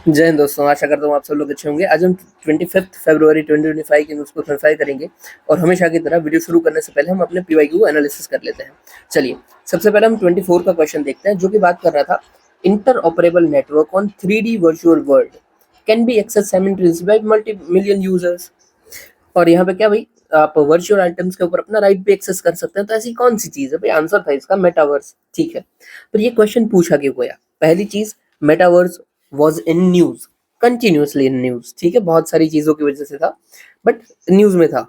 जय हिंद दोस्तों, आशा करता हूँ आप सब लोग अच्छे होंगे। आज हम 25 फरवरी 2025 की न्यूज़ को क्लैरिफाई करेंगे और हमेशा की तरह वीडियो शुरू करने से पहले हम अपने पीवाईक्यू एनालिसिस कर लेते हैं। चलिए, सबसे पहले हम 24 का क्वेश्चन देखते हैं, जो कि बात कर रहा था interoperable network on 3D virtual world can be access simultaneously by multi million users. और यहाँ पे क्या भाई, आप वर्चुअल आइटम्स के ऊपर अपना राइट भी एक्सेस कर सकते हैं। तो ऐसी कौन सी चीज है भाई? आंसर था इसका मेटावर्स। ठीक है, तो ये क्वेश्चन पूछा क्यों गया? पहली चीज, metaverse was in news, continuously in news. ठीक है, बहुत सारी चीजों की वजह से था, बट न्यूज में था।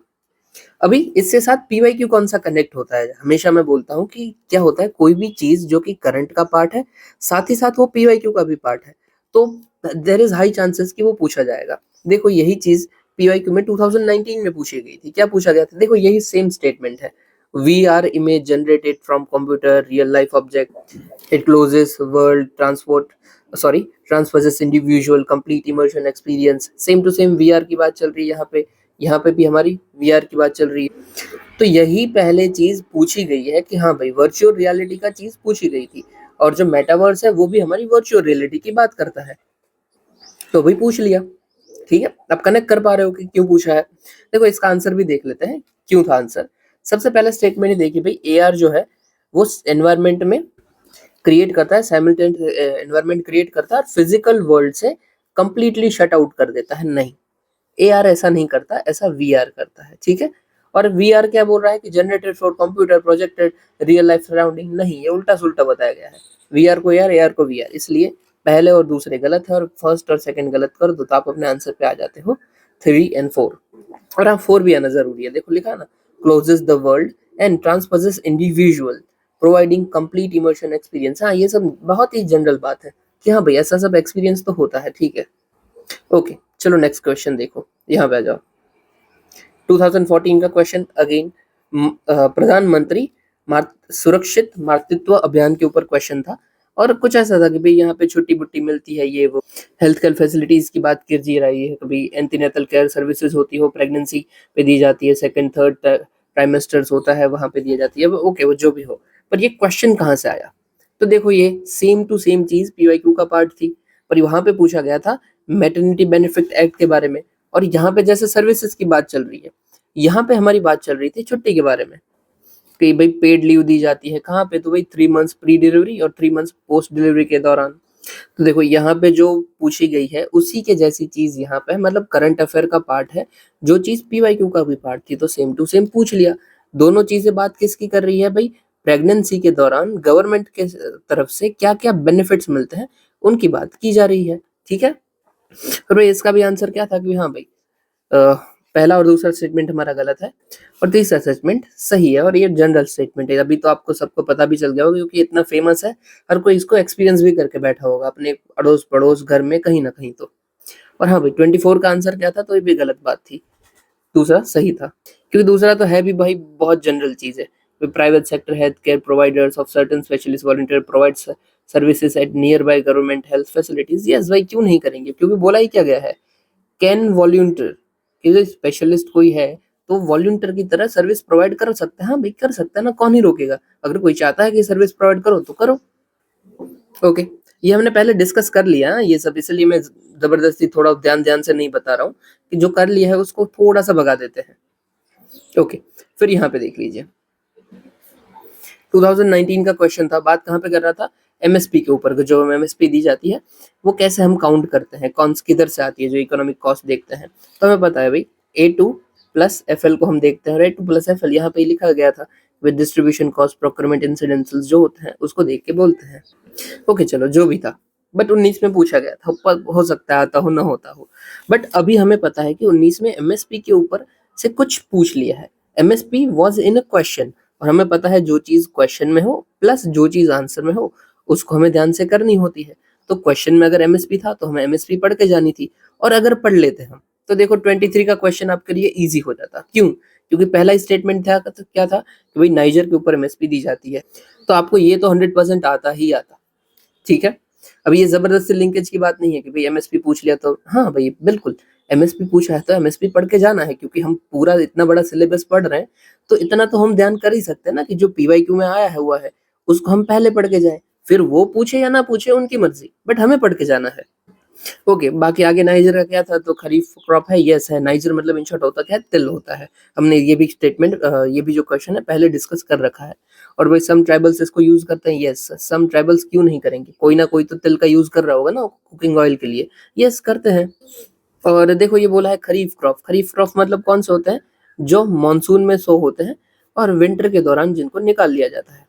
अभी इससे साथ पीवाईक्यू कौन सा कनेक्ट होता है? हमेशा मैं बोलता हूँ कि क्या होता है, कोई भी चीज जो कि करंट का पार्ट है, साथ ही साथ वो पीवाईक्यू का भी पार्ट है, तो देर इज हाई चांसेस कि वो पूछा जाएगा। देखो, यही चीज पीवाईक्यू में 2019 में पूछी गई थी। क्या पूछा गया था? देखो, यही सेम स्टेटमेंट है। We are image generated from computer real life object, it closes world transport sorry transfers individual complete immersion experience. Same to same VR की बात चल रही है यहाँ पे भी हमारी वीआर की बात चल रही है। तो यही पहले चीज पूछी गई है कि हाँ भाई, वर्चुअल रियलिटी का चीज पूछी गई थी, और जो मेटावर्स है वो भी हमारी वर्चुअल रियलिटी की बात करता है, तो भाई पूछ लिया। ठीक है, अब कनेक्ट कर पा रहे हो कि क्यों पूछा है? देखो, इसका आंसर भी देख लेते हैं क्यों था आंसर। सबसे पहले स्टेटमेंट ही देखिए भाई, एआर जो है वो एनवायरमेंट में क्रिएट करता है, साइमल्टेनियस एनवायरमेंट क्रिएट करता है और फिजिकल वर्ल्ड से कंप्लीटली शट आउट कर देता है। नहीं, एआर ऐसा नहीं करता, ऐसा वीआर करता है। ठीक है, और वीआर क्या बोल रहा है कि generated for computer projected real life surrounding. नहीं, ये उल्टा सुल्टा बताया गया है। वीआर को एआर, एआर को वीआर, इसलिए पहले और दूसरे गलत है, और फर्स्ट और सेकंड गलत कर दो तो आप अपने आंसर पे आ जाते हो 3 और 4। और हाँ, 4 भी आना जरूरी है। देखो लिखा ना, closes the world and transposes individual providing complete immersion experience. हाँ, ये सब बहुत ही जनरल बात है कि हाँ भाई, ऐसा सब एक्सपीरियंस तो होता है। ठीक है, ओके, चलो नेक्स्ट क्वेश्चन देखो, यहाँ पे आ जाओ। 2014 का क्वेश्चन अगेन, प्रधानमंत्री सुरक्षित मातृत्व अभियान के ऊपर क्वेश्चन था, और कुछ ऐसा था कि भाई यहाँ पे छुट्टी बुट्टी मिलती है, ये वो हेल्थ केयर फैसिलिटीज की बात की जा रही है। कभी एंटीनेटल केयर सर्विसेज होती हो, प्रेगनेंसी पे दी जाती है, सेकंड थर्ड ट्राइमेस्टर्स होता है, वहां पे दी जाती है। ओके, वो जो भी हो, पर ये क्वेश्चन कहाँ से आया? तो देखो, ये सेम टू सेम चीज पीवाईक्यू का पार्ट थी, पर वहां पे पूछा गया था मैटरनिटी बेनिफिट एक्ट के बारे में, और यहाँ पे जैसे सर्विसेज की बात चल रही है, यहाँ पे हमारी बात चल रही थी छुट्टी के बारे में कि भाई पेड लीव दी जाती है कहाँ पे? तो भाई 3 मंथ्स प्री डिलीवरी और 3 मंथ्स पोस्ट डिलीवरी के दौरान। तो देखो, यहाँ पे जो पूछी गई है उसी के जैसी चीज यहाँ पे है, मतलब करंट अफेयर का पार्ट है, जो चीज पीवाईक्यू का भी पार्ट थी, तो सेम टू सेम पूछ लिया। दोनों चीजें बात किसकी कर रही है भाई? प्रेगनेंसी के दौरान गवर्नमेंट के तरफ से क्या क्या बेनिफिट्स मिलते हैं, उनकी बात की जा रही है। ठीक है, और भाई इसका भी आंसर क्या था कि हाँ भाई, पहला और दूसरा स्टेटमेंट हमारा गलत है, और तीसरा स्टेटमेंट सही है, और ये जनरल स्टेटमेंट है। अभी तो आपको सबको पता भी चल गया होगा, क्योंकि इतना फेमस है, हर कोई इसको एक्सपीरियंस भी करके बैठा होगा अपने अड़ोस पड़ोस घर में कहीं ना कहीं तो। और हाँ भाई, 24 का आंसर क्या था? तो ये भी गलत बात थी, दूसरा सही था, क्योंकि दूसरा तो है भी भाई बहुत जनरल चीज है। Private sector health care providers of certain specialist volunteer provide services at near by government health facilities. Yes भाई, क्यों नहीं करेंगे? क्योंकि बोला ही क्या गया है, कैन वॉल्यूंटियर, कि स्पेशलिस्ट कोई है तो वॉल्यूंटियर की तरह सर्विस प्रोवाइड कर सकता है। हाँ भाई, कर सकता है ना, कौन ही रोकेगा? अगर कोई चाहता है कि सर्विस प्रोवाइड करो तो करो। ओके, ये हमने पहले डिस्कस कर लिया ये सब, इसलिए मैं जबरदस्ती थोड़ा ध्यान ध्यान से नहीं बता रहा हूँ, कि जो कर लिया है उसको थोड़ा सा भगा देते हैं। ओके, फिर यहाँ पे देख लीजिए, 2019 का क्वेश्चन था, बात कहाँ पे कर रहा था? एमएसपी के ऊपर। जो एमएसपी दी जाती है वो कैसे हम काउंट करते हैं, कौन किधर से आती है, जो इकोनॉमिक कॉस्ट देखते हैं। तो हमें पता है भाई, A2 प्लस FL को हम देखते हैं, और A2 प्लस FL यहाँ पे लिखा गया था विद डिस्ट्रीब्यूशन कॉस्ट प्रोक्योरमेंट इंसिडेंटल्स जो होते हैं उसको देख के बोलते हैं। ओके, चलो जो भी था, बट 19 में पूछा गया था, पर हो सकता है आता हो ना होता हो, बट अभी हमें पता है कि 19 में एमएसपी के ऊपर से कुछ पूछ लिया है। MSP was in a question, और हमें पता है जो चीज क्वेश्चन में हो प्लस जो चीज आंसर में हो, उसको हमें ध्यान से करनी होती है। तो क्वेश्चन में अगर एमएसपी था तो हमें एमएसपी पढ़ के जानी थी, और अगर पढ़ लेते हम तो देखो 23 का क्वेश्चन आपके लिए इजी हो जाता। क्यों? क्योंकि पहला स्टेटमेंट था, तो क्या था कि भाई नाइजर के ऊपर एमएसपी दी जाती है, तो आपको ये तो 100% आता ही आता। ठीक है, अब ये जबरदस्ती लिंकेज की बात नहीं है कि भाई एमएसपी पूछ लिया तो हाँ भाई बिल्कुल, एमएसपी पूछा है तो एमएसपी पढ़ के जाना है, क्योंकि हम पूरा इतना बड़ा सिलेबस पढ़ रहे हैं, तो इतना तो हम ध्यान कर ही सकते हैं ना कि जो पीवाईक्यू में आया है हुआ है उसको हम पहले पढ़ के जाए, फिर वो पूछे या ना पूछे उनकी मर्जी, बट हमें पढ़ के जाना है। ओके, बाकी आगे नाइजर का क्या था, तो खरीफ क्रॉप है, यस है। नाइजर मतलब इन शॉर्ट होता क्या है, तिल होता है। हमने ये भी स्टेटमेंट ये भी जो क्वेश्चन है पहले डिस्कस कर रखा है। और भाई सम ट्राइबल्स इसको यूज करते हैं, यस। सम ट्राइबल्स क्यों नहीं करेंगे, कोई ना कोई तो तिल का यूज कर रहा होगा ना कुकिंग ऑयल के लिए, यस करते हैं। और देखो ये बोला है खरीफ क्रॉप, खरीफ क्रॉप मतलब कौन से होते हैं, जो मानसून में सो होते हैं और विंटर के दौरान जिनको निकाल लिया जाता है।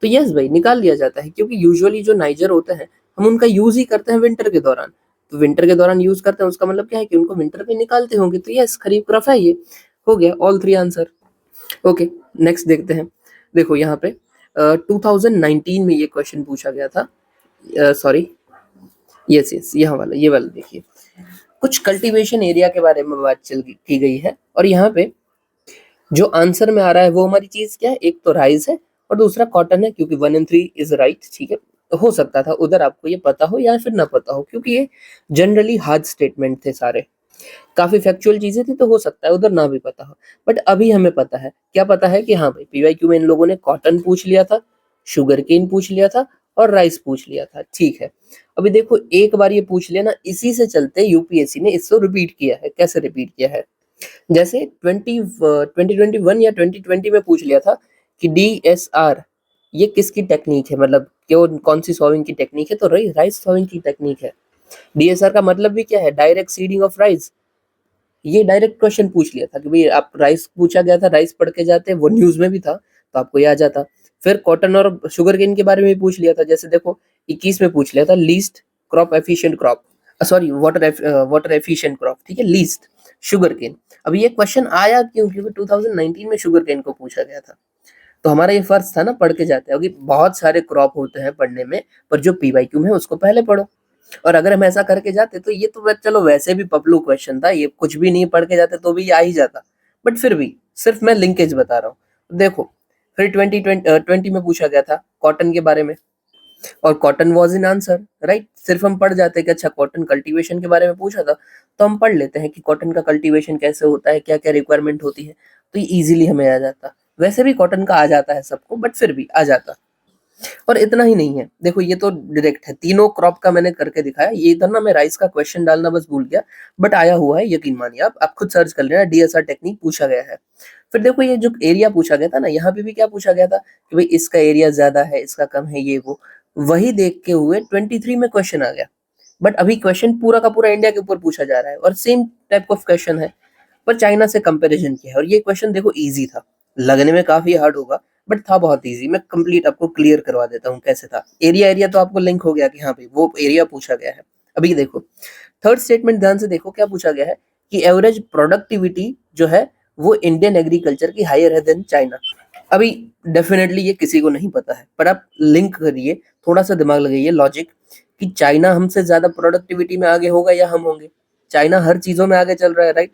तो यस भाई निकाल लिया जाता है, क्योंकि यूजुअली जो नाइजर होते हैं हम उनका यूज ही करते हैं विंटर के दौरान। तो विंटर के दौरान यूज करते हैं, उसका मतलब क्या है कि उनको विंटर में निकालते होंगे। तो यस खरीफ क्रॉप है ये। हो गया all three answer. Okay, next देखते हैं। देखो यहाँ पे 2019 में ये क्वेश्चन पूछा गया था, सॉरी, यस यस यहाँ वाला, ये वाला देखिए। कुछ कल्टीवेशन एरिया के बारे में बात की गई है, और यहाँ पे जो आंसर में आ रहा है वो हमारी चीज क्या है, एक तो राइस है और दूसरा कॉटन है, क्योंकि 1 and 3 इज राइट। ठीक है, तो हो सकता था उधर आपको ये पता हो या फिर ना पता हो, क्योंकि ये जनरली हार्ड स्टेटमेंट थे सारे, काफी फैक्चुअल चीजें थी, तो हो सकता है उधर ना भी पता हो। बट अभी हमें पता है, क्या पता है कि हाँ भाई पीवाईक्यू में इन लोगों ने कॉटन पूछ लिया था, शुगर केन पूछ लिया था और राइस पूछ लिया था। ठीक है, अभी देखो एक बार ये पूछ लिया ना, इसी से चलते यूपीएससी ने इसको रिपीट किया है। कैसे रिपीट किया है, जैसे 2021 या 2020 में पूछ लिया था कि डीएसआर ये किसकी टेक्निक है, मतलब क्यों, कौन सी सॉविंग की टेक्निक है, तो राइस सॉविंग की टेक्निक है। डीएसआर का मतलब भी क्या है, डायरेक्ट सीडिंग ऑफ राइस। ये डायरेक्ट क्वेश्चन पूछ लिया था कि भाई आप राइस पूछा गया था, राइस पढ़ के जाते, वो न्यूज में भी था तो आपको याद जाता। फिर कॉटन और शुगर केन के बारे में भी पूछ लिया था, जैसे देखो 21 में पूछ लिया था least crop efficient crop, sorry water efficient crop, ठीक है, लीस्ट शुगर केन। अब ये क्वेश्चन आया क्यों, क्योंकि 2019 में शुगर केन को पूछा गया था। तो हमारा ये फर्ज था ना पढ़ के जाते हैं, क्योंकि बहुत सारे क्रॉप होते हैं पढ़ने में, पर जो पीवाईक्यू में है उसको पहले पढ़ो। और अगर हम ऐसा करके जाते तो ये तो चलो वैसे भी पपलू क्वेश्चन था, ये कुछ भी नहीं पढ़ के जाते तो भी आ ही जाता। बट फिर भी सिर्फ मैं लिंकेज बता रहा हूँ। देखो फिर 2020 में पूछा गया था कॉटन के बारे में, और cotton was in answer, right. सिर्फ हम पढ़ जाते कि अच्छा कॉटन कल्टीवेशन के बारे में पूछा था, तो हम पढ़ लेते हैं कि कॉटन का कल्टीवेशन कैसे होता है, क्या क्या रिक्वायरमेंट होती है, तो ये इजीली हमें आ जाता। वैसे भी कॉटन का आ जाता है सबको, बट फिर भी आ जाता। और इतना ही नहीं है, देखो ये तो डायरेक्ट है, तीनों क्रॉप का मैंने करके दिखाया। ये इधर ना मैं राइस का क्वेश्चन डालना बस भूल गया, बट आया हुआ है, यकीन मानिए आप खुद सर्च कर लेना, डीएसआर टेक्निक पूछा गया है। फिर देखो ये जो एरिया पूछा गया था ना, यहाँ पे भी क्या पूछा गया था कि भाई इसका एरिया ज्यादा है, इसका कम है, ये वो वही देख के हुए 23 में क्वेश्चन आ गया। बट अभी क्वेश्चन पूरा का पूरा इंडिया के ऊपर पूछा जा रहा है, और सेम टाइप ऑफ क्वेश्चन है, पर चाइना से कंपैरिजन किया है। और ये क्वेश्चन देखो इजी था, लगने में काफी हार्ड होगा बट था बहुत इजी। मैं कंप्लीट आपको क्लियर करवा देता हूँ कैसे था। एरिया एरिया तो आपको लिंक हो गया कि हाँ भाई वो एरिया पूछा गया है। अभी देखो थर्ड स्टेटमेंट ध्यान से देखो, क्या पूछा गया है कि एवरेज प्रोडक्टिविटी जो है वो इंडियन एग्रीकल्चर की हायर है देन चाइना। अभी डेफिनेटली ये किसी को नहीं पता है, पर आप लिंक करिए, थोड़ा सा दिमाग लगाइए, लॉजिक, कि चाइना हमसे ज्यादा प्रोडक्टिविटी में आगे होगा या हम होंगे। चाइना हर चीजों में आगे चल रहा है, राइट।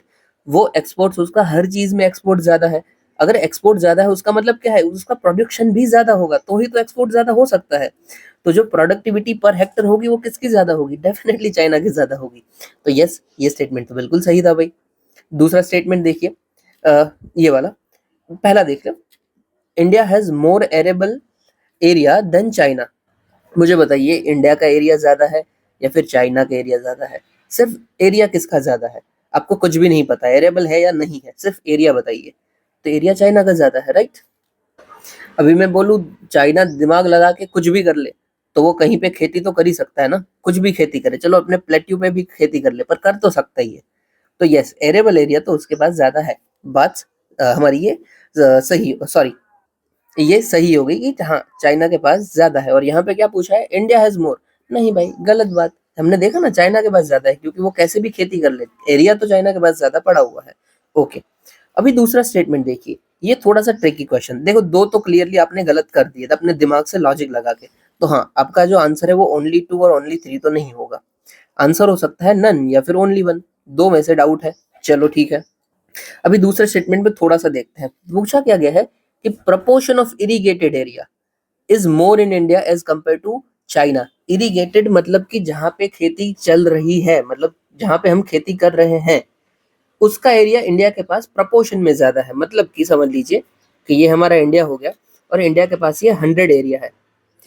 वो एक्सपोर्ट्स, उसका हर चीज में एक्सपोर्ट ज्यादा है। अगर एक्सपोर्ट ज्यादा है उसका मतलब क्या है, उसका प्रोडक्शन भी ज्यादा होगा, तो ही तो एक्सपोर्ट ज्यादा हो सकता है। तो जो प्रोडक्टिविटी पर हेक्टर होगी वो किसकी ज्यादा होगी, डेफिनेटली चाइना की ज्यादा होगी। तो यस ये स्टेटमेंट तो बिल्कुल सही था भाई। दूसरा स्टेटमेंट देखिए, ये वाला पहला देख लो, India has more arable area than China. मुझे बताइए इंडिया का एरिया ज्यादा है या फिर चाइना का एरिया ज्यादा है। सिर्फ एरिया किसका ज्यादा है, आपको कुछ भी नहीं पता एरेबल है या नहीं है, सिर्फ एरिया बताइए। तो एरिया चाइना का ज्यादा है, राइट। अभी मैं बोलूं चाइना दिमाग लगा के कुछ भी कर ले, तो वो कहीं पे खेती तो कर ही सकता है ना, कुछ भी खेती करे, चलो अपने प्लेट्यू पे भी खेती कर ले, पर कर तो सकता ही है। तो यस एरेबल एरिया तो उसके पास ज्यादा है। बात हमारी ये सही, सॉरी, ये सही हो गई कि हाँ चाइना के पास ज्यादा है। और यहाँ पे क्या पूछा है, इंडिया हैज मोर, नहीं भाई गलत बात। हमने देखा ना चाइना के पास ज्यादा है, क्योंकि वो कैसे भी खेती कर ले, एरिया तो चाइना के पास ज्यादा पड़ा हुआ है। ओके, अभी दूसरा स्टेटमेंट देखिए, ये थोड़ा सा ट्रिकी क्वेश्चन। देखो दो तो क्लियरली आपने गलत कर दिए थे अपने दिमाग से लॉजिक लगा के, तो हाँ आपका जो आंसर है वो ओनली 2 और ओनली 3 तो नहीं होगा। आंसर हो सकता है नन या फिर ओनली 1, दो में से डाउट है। चलो ठीक है, अभी दूसरे स्टेटमेंट में थोड़ा सा देखते हैं। पूछा क्या गया है कि proportion of irrigated area is more in India as compare to China. Irrigated मतलब कि जहां पे खेती चल रही है, मतलब जहां पे हम खेती कर रहे हैं, उसका एरिया इंडिया के पास प्रपोर्शन में ज्यादा है। मतलब कि समझ लीजिए कि ये हमारा इंडिया हो गया, और इंडिया के पास ये 100 एरिया है,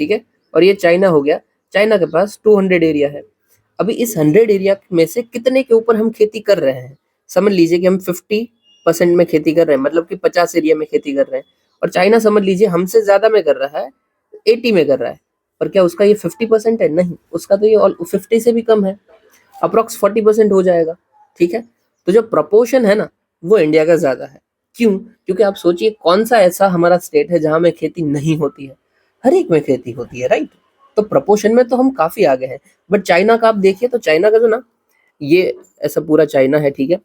ठीक है, और ये चाइना हो गया, चाइना के पास 200 एरिया है। अभी इस 100 एरिया में से कितने के ऊपर हम खेती कर रहे हैं? समझ लीजिए कि हम 50% में खेती कर रहे हैं, मतलब कि 50 एरिया में खेती कर रहे हैं, और चाइना समझ लीजिए हमसे ज्यादा में कर रहा है, 80 में कर रहा है। पर क्या उसका ये 50% है? नहीं, उसका तो ये 50 से भी कम है, अप्रोक्स 40% हो जाएगा। ठीक है, तो जो प्रपोर्शन है ना, वो इंडिया का ज्यादा है। क्यों? क्योंकि आप सोचिए कौन सा ऐसा हमारा स्टेट है जहां में खेती नहीं होती है? हर एक में खेती होती है, राइट? तो प्रपोर्शन में तो हम काफी आगे हैं। बट चाइना का आप देखिए तो चाइना का जो ना, ये ऐसा पूरा चाइना है, ठीक है,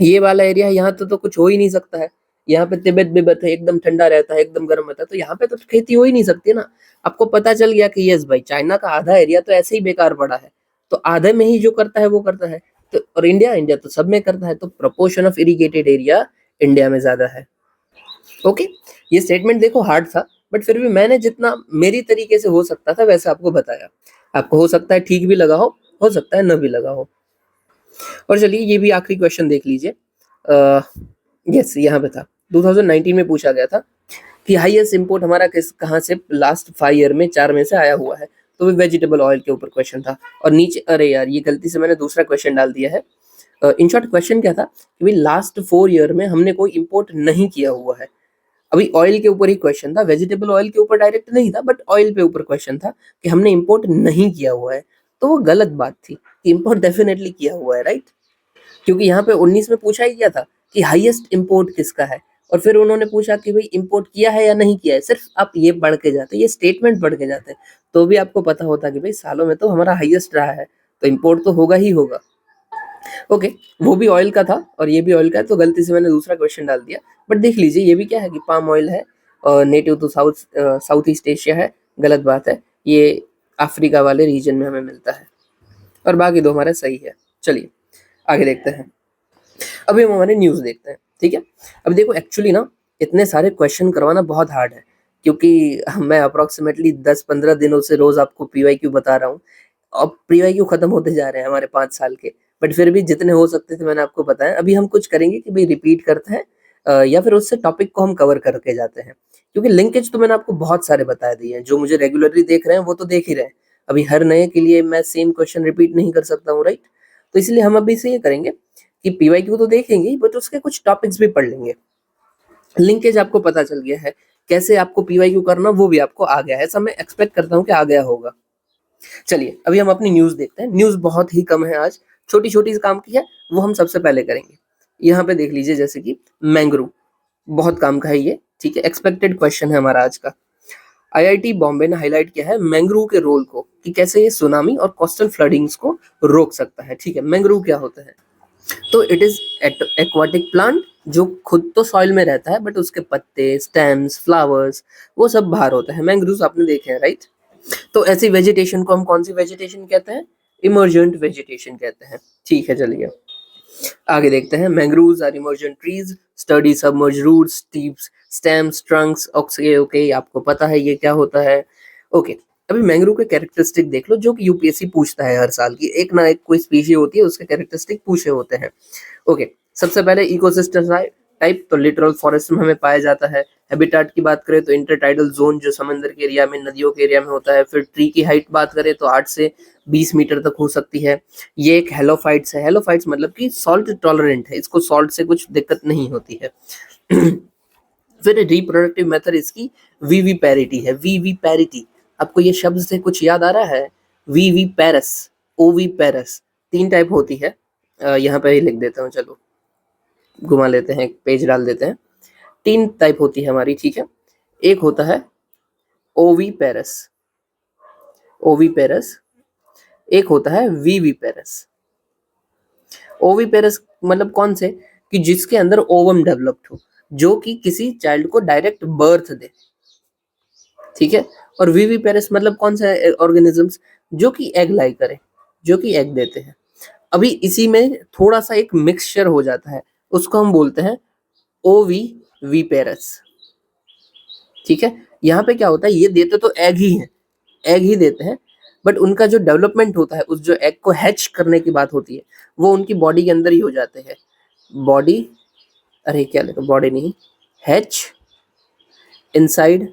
ये वाला एरिया है, यहाँ तो कुछ हो ही नहीं सकता है। यहाँ पे तिब्बत बिब्बत है, एकदम ठंडा रहता है, एकदम गर्म रहता है, तो यहाँ पे तो खेती हो ही नहीं सकती ना। आपको पता चल गया कि यस भाई, चाइना का आधा एरिया तो ऐसे ही बेकार पड़ा है, तो आधे में ही जो करता है वो करता है। तो और इंडिया इंडिया तो सब में करता है, तो proportion of irrigated area India में ज्यादा है। ओके, ये स्टेटमेंट देखो हार्ड था, बट फिर भी मैंने जितना मेरी तरीके से हो सकता था वैसे आपको बताया। आपको हो सकता है ठीक भी लगा हो सकता है न भी लगा हो। और चलिए ये भी आखिरी क्वेश्चन देख लीजिए। यस, यहाँ पे था, 2019 में पूछा गया था कि हाईएस्ट इंपोर्ट हमारा किस कहाँ से लास्ट 5 ईयर में 4 में से आया हुआ है। तो वो वेजिटेबल ऑयल के ऊपर क्वेश्चन था। और नीचे, अरे यार ये गलती से मैंने दूसरा क्वेश्चन डाल दिया है। इन शॉर्ट क्वेश्चन क्या था कि भाई लास्ट 4 ईयर में हमने कोई इंपोर्ट नहीं किया हुआ है। अभी ऑयल के ऊपर ही क्वेश्चन था, वेजिटेबल ऑयल के ऊपर डायरेक्ट नहीं था, बट ऑयल पे ऊपर क्वेश्चन था कि हमने इंपोर्ट नहीं किया हुआ है। तो वो गलत बात थी, इंपोर्ट डेफिनेटली किया हुआ है, राइट? क्योंकि यहाँ पे 19 में पूछा ही गया था कि हाईएस्ट इंपोर्ट किसका है, और फिर उन्होंने पूछा कि भाई इंपोर्ट किया है या नहीं किया है। सिर्फ आप ये पढ़ के जाते, ये स्टेटमेंट पढ़ के जाते, तो भी आपको पता होता कि भाई सालों में तो हमारा हाईएस्ट रहा है, तो इंपोर्ट तो होगा ही होगा। ओके, वो भी ऑयल का था और ये भी ऑयल का है, तो गलती से मैंने दूसरा क्वेश्चन डाल दिया। बट देख लीजिए ये भी क्या है कि पाम ऑयल है और नेटिव तो साउथ ईस्ट एशिया है। गलत बात है, ये अफ्रीका वाले रीजन में हमें मिलता है, और बाकी दो हमारे सही है। चलिए आगे देखते हैं। अभी हम हमारे न्यूज़ देखते हैं, ठीक है। अब देखो एक्चुअली ना, इतने सारे क्वेश्चन करवाना बहुत हार्ड है, क्योंकि मैं अप्रोक्सीमेटली 10-15 दिनों से रोज आपको पीवाईक्यू बता रहा हूँ। अब पीवाईक्यू खत्म होते जा रहे हैं हमारे 5 साल के, बट फिर भी जितने हो सकते थे मैंने आपको बताया। अभी हम कुछ करेंगे कि भाई रिपीट करते हैं, या फिर उससे टॉपिक को हम कवर करके जाते हैं, क्योंकि लिंकेज तो मैंने आपको बहुत सारे बता दिए हैं। जो मुझे रेगुलरली देख रहे हैं वो तो देख ही रहे हैं। अभी हर नए के लिए मैं सेम क्वेश्चन रिपीट नहीं कर सकता हूँ, राइट? तो इसलिए हम अभी से ये करेंगे कि पीवाईक्यू तो देखेंगे ही, बट उसके कुछ टॉपिक्स भी पढ़ लेंगे। लिंकेज आपको पता चल गया है, कैसे आपको पीवाईक्यू करना वो भी आपको आ गया है, ऐसा मैं एक्सपेक्ट करता हूँ कि आ गया होगा। चलिए अभी हम अपनी न्यूज़ देखते हैं। न्यूज़ बहुत ही कम है आज, छोटी-छोटी सी काम की है, वो हम सबसे पहले करेंगे। यहाँ पे देख लीजिए, जैसे कि मैंग्रोव, बहुत काम का है ये, ठीक है। एक्सपेक्टेड क्वेश्चन है हमारा आज का। आईआईटी बॉम्बे ने हाईलाइट किया है मैंग्रोव के रोल को, कि कैसे ये सुनामी और कोस्टल फ्लडिंग्स को रोक सकता है, ठीक है। मैंग्रोव क्या होता है? तो इट इज एक्वाटिक प्लांट, जो खुद तो सॉइल में रहता है, बट उसके पत्ते, स्टेम्स, फ्लावर्स, वो सब बाहर होता है। मैंग्रोव्स आपने देखे हैं, राइट? तो ऐसी वेजिटेशन को हम कौन सी वेजिटेशन कहते हैं? इमर्जेंट वेजिटेशन कहते हैं, ठीक है। चलिए आगे देखते हैं। Mangroves are emergent trees, study submerge roots, steeps, stems, trunks. Okay okay, आपको पता है ये क्या होता है। ओके, अभी मैंग्रोव के कैरेक्टरिस्टिक देख लो, जो कि यूपीएससी पूछता है हर साल की। एक ना एक कोई स्पीशी होती है, उसके कैरेक्टरिस्टिक पूछे होते हैं। ओके, सबसे पहले इकोसिस्टम टाइप, तो लिटरल फॉरेस्ट में हमें पाया जाता है। हैबिटाट की बात करें तो इंटरटाइडल जोन, जो समंदर के एरिया में, नदियों के एरिया में होता है। फिर ट्री की हाइट बात करें तो 8 से 20 मीटर तक हो सकती है। ये एक हेलोफाइट्स है। हेलोफाइट्स मतलब कि सॉल्ट टॉलरेंट है, इसको सॉल्ट से कुछ दिक्कत नहीं होती है। फिर रिप्रोडक्टिव मेथड इसकी वीवी पैरिटी है। वीवी पैरिटी, आपको ये शब्द से कुछ याद आ रहा है? वीवी पैरस, ओवी पैरस, 3 टाइप होती है। यहाँ पे ही लिख देता हूँ, चलो घुमा लेते हैं, एक पेज डाल देते हैं। 3 टाइप होती है हमारी, ठीक है। एक होता है ओवी पेरस, ओवी पेरस। एक होता है वीवी पेरस। ओवी पेरस मतलब कौन से? कि जिसके अंदर ओवम डेवलप्ड हो, जो कि किसी चाइल्ड को डायरेक्ट बर्थ दे, ठीक है। और वीवी पेरस मतलब कौन सा ऑर्गेनिजम्स? जो कि एग लाई करे, जो कि एग देते हैं। अभी इसी में थोड़ा सा एक मिक्सचर हो जाता है, उसको हम बोलते हैं ओवी वीपेरस, ठीक है। यहाँ पे क्या होता है, ये देते तो एग ही है, एग ही देते हैं, बट उनका जो डेवलपमेंट होता है, उस जो एग को हैच करने की बात होती है, वो उनकी बॉडी के अंदर ही हो जाते हैं। बॉडी, अरे क्या लिखा, बॉडी नहीं, हैच इनसाइड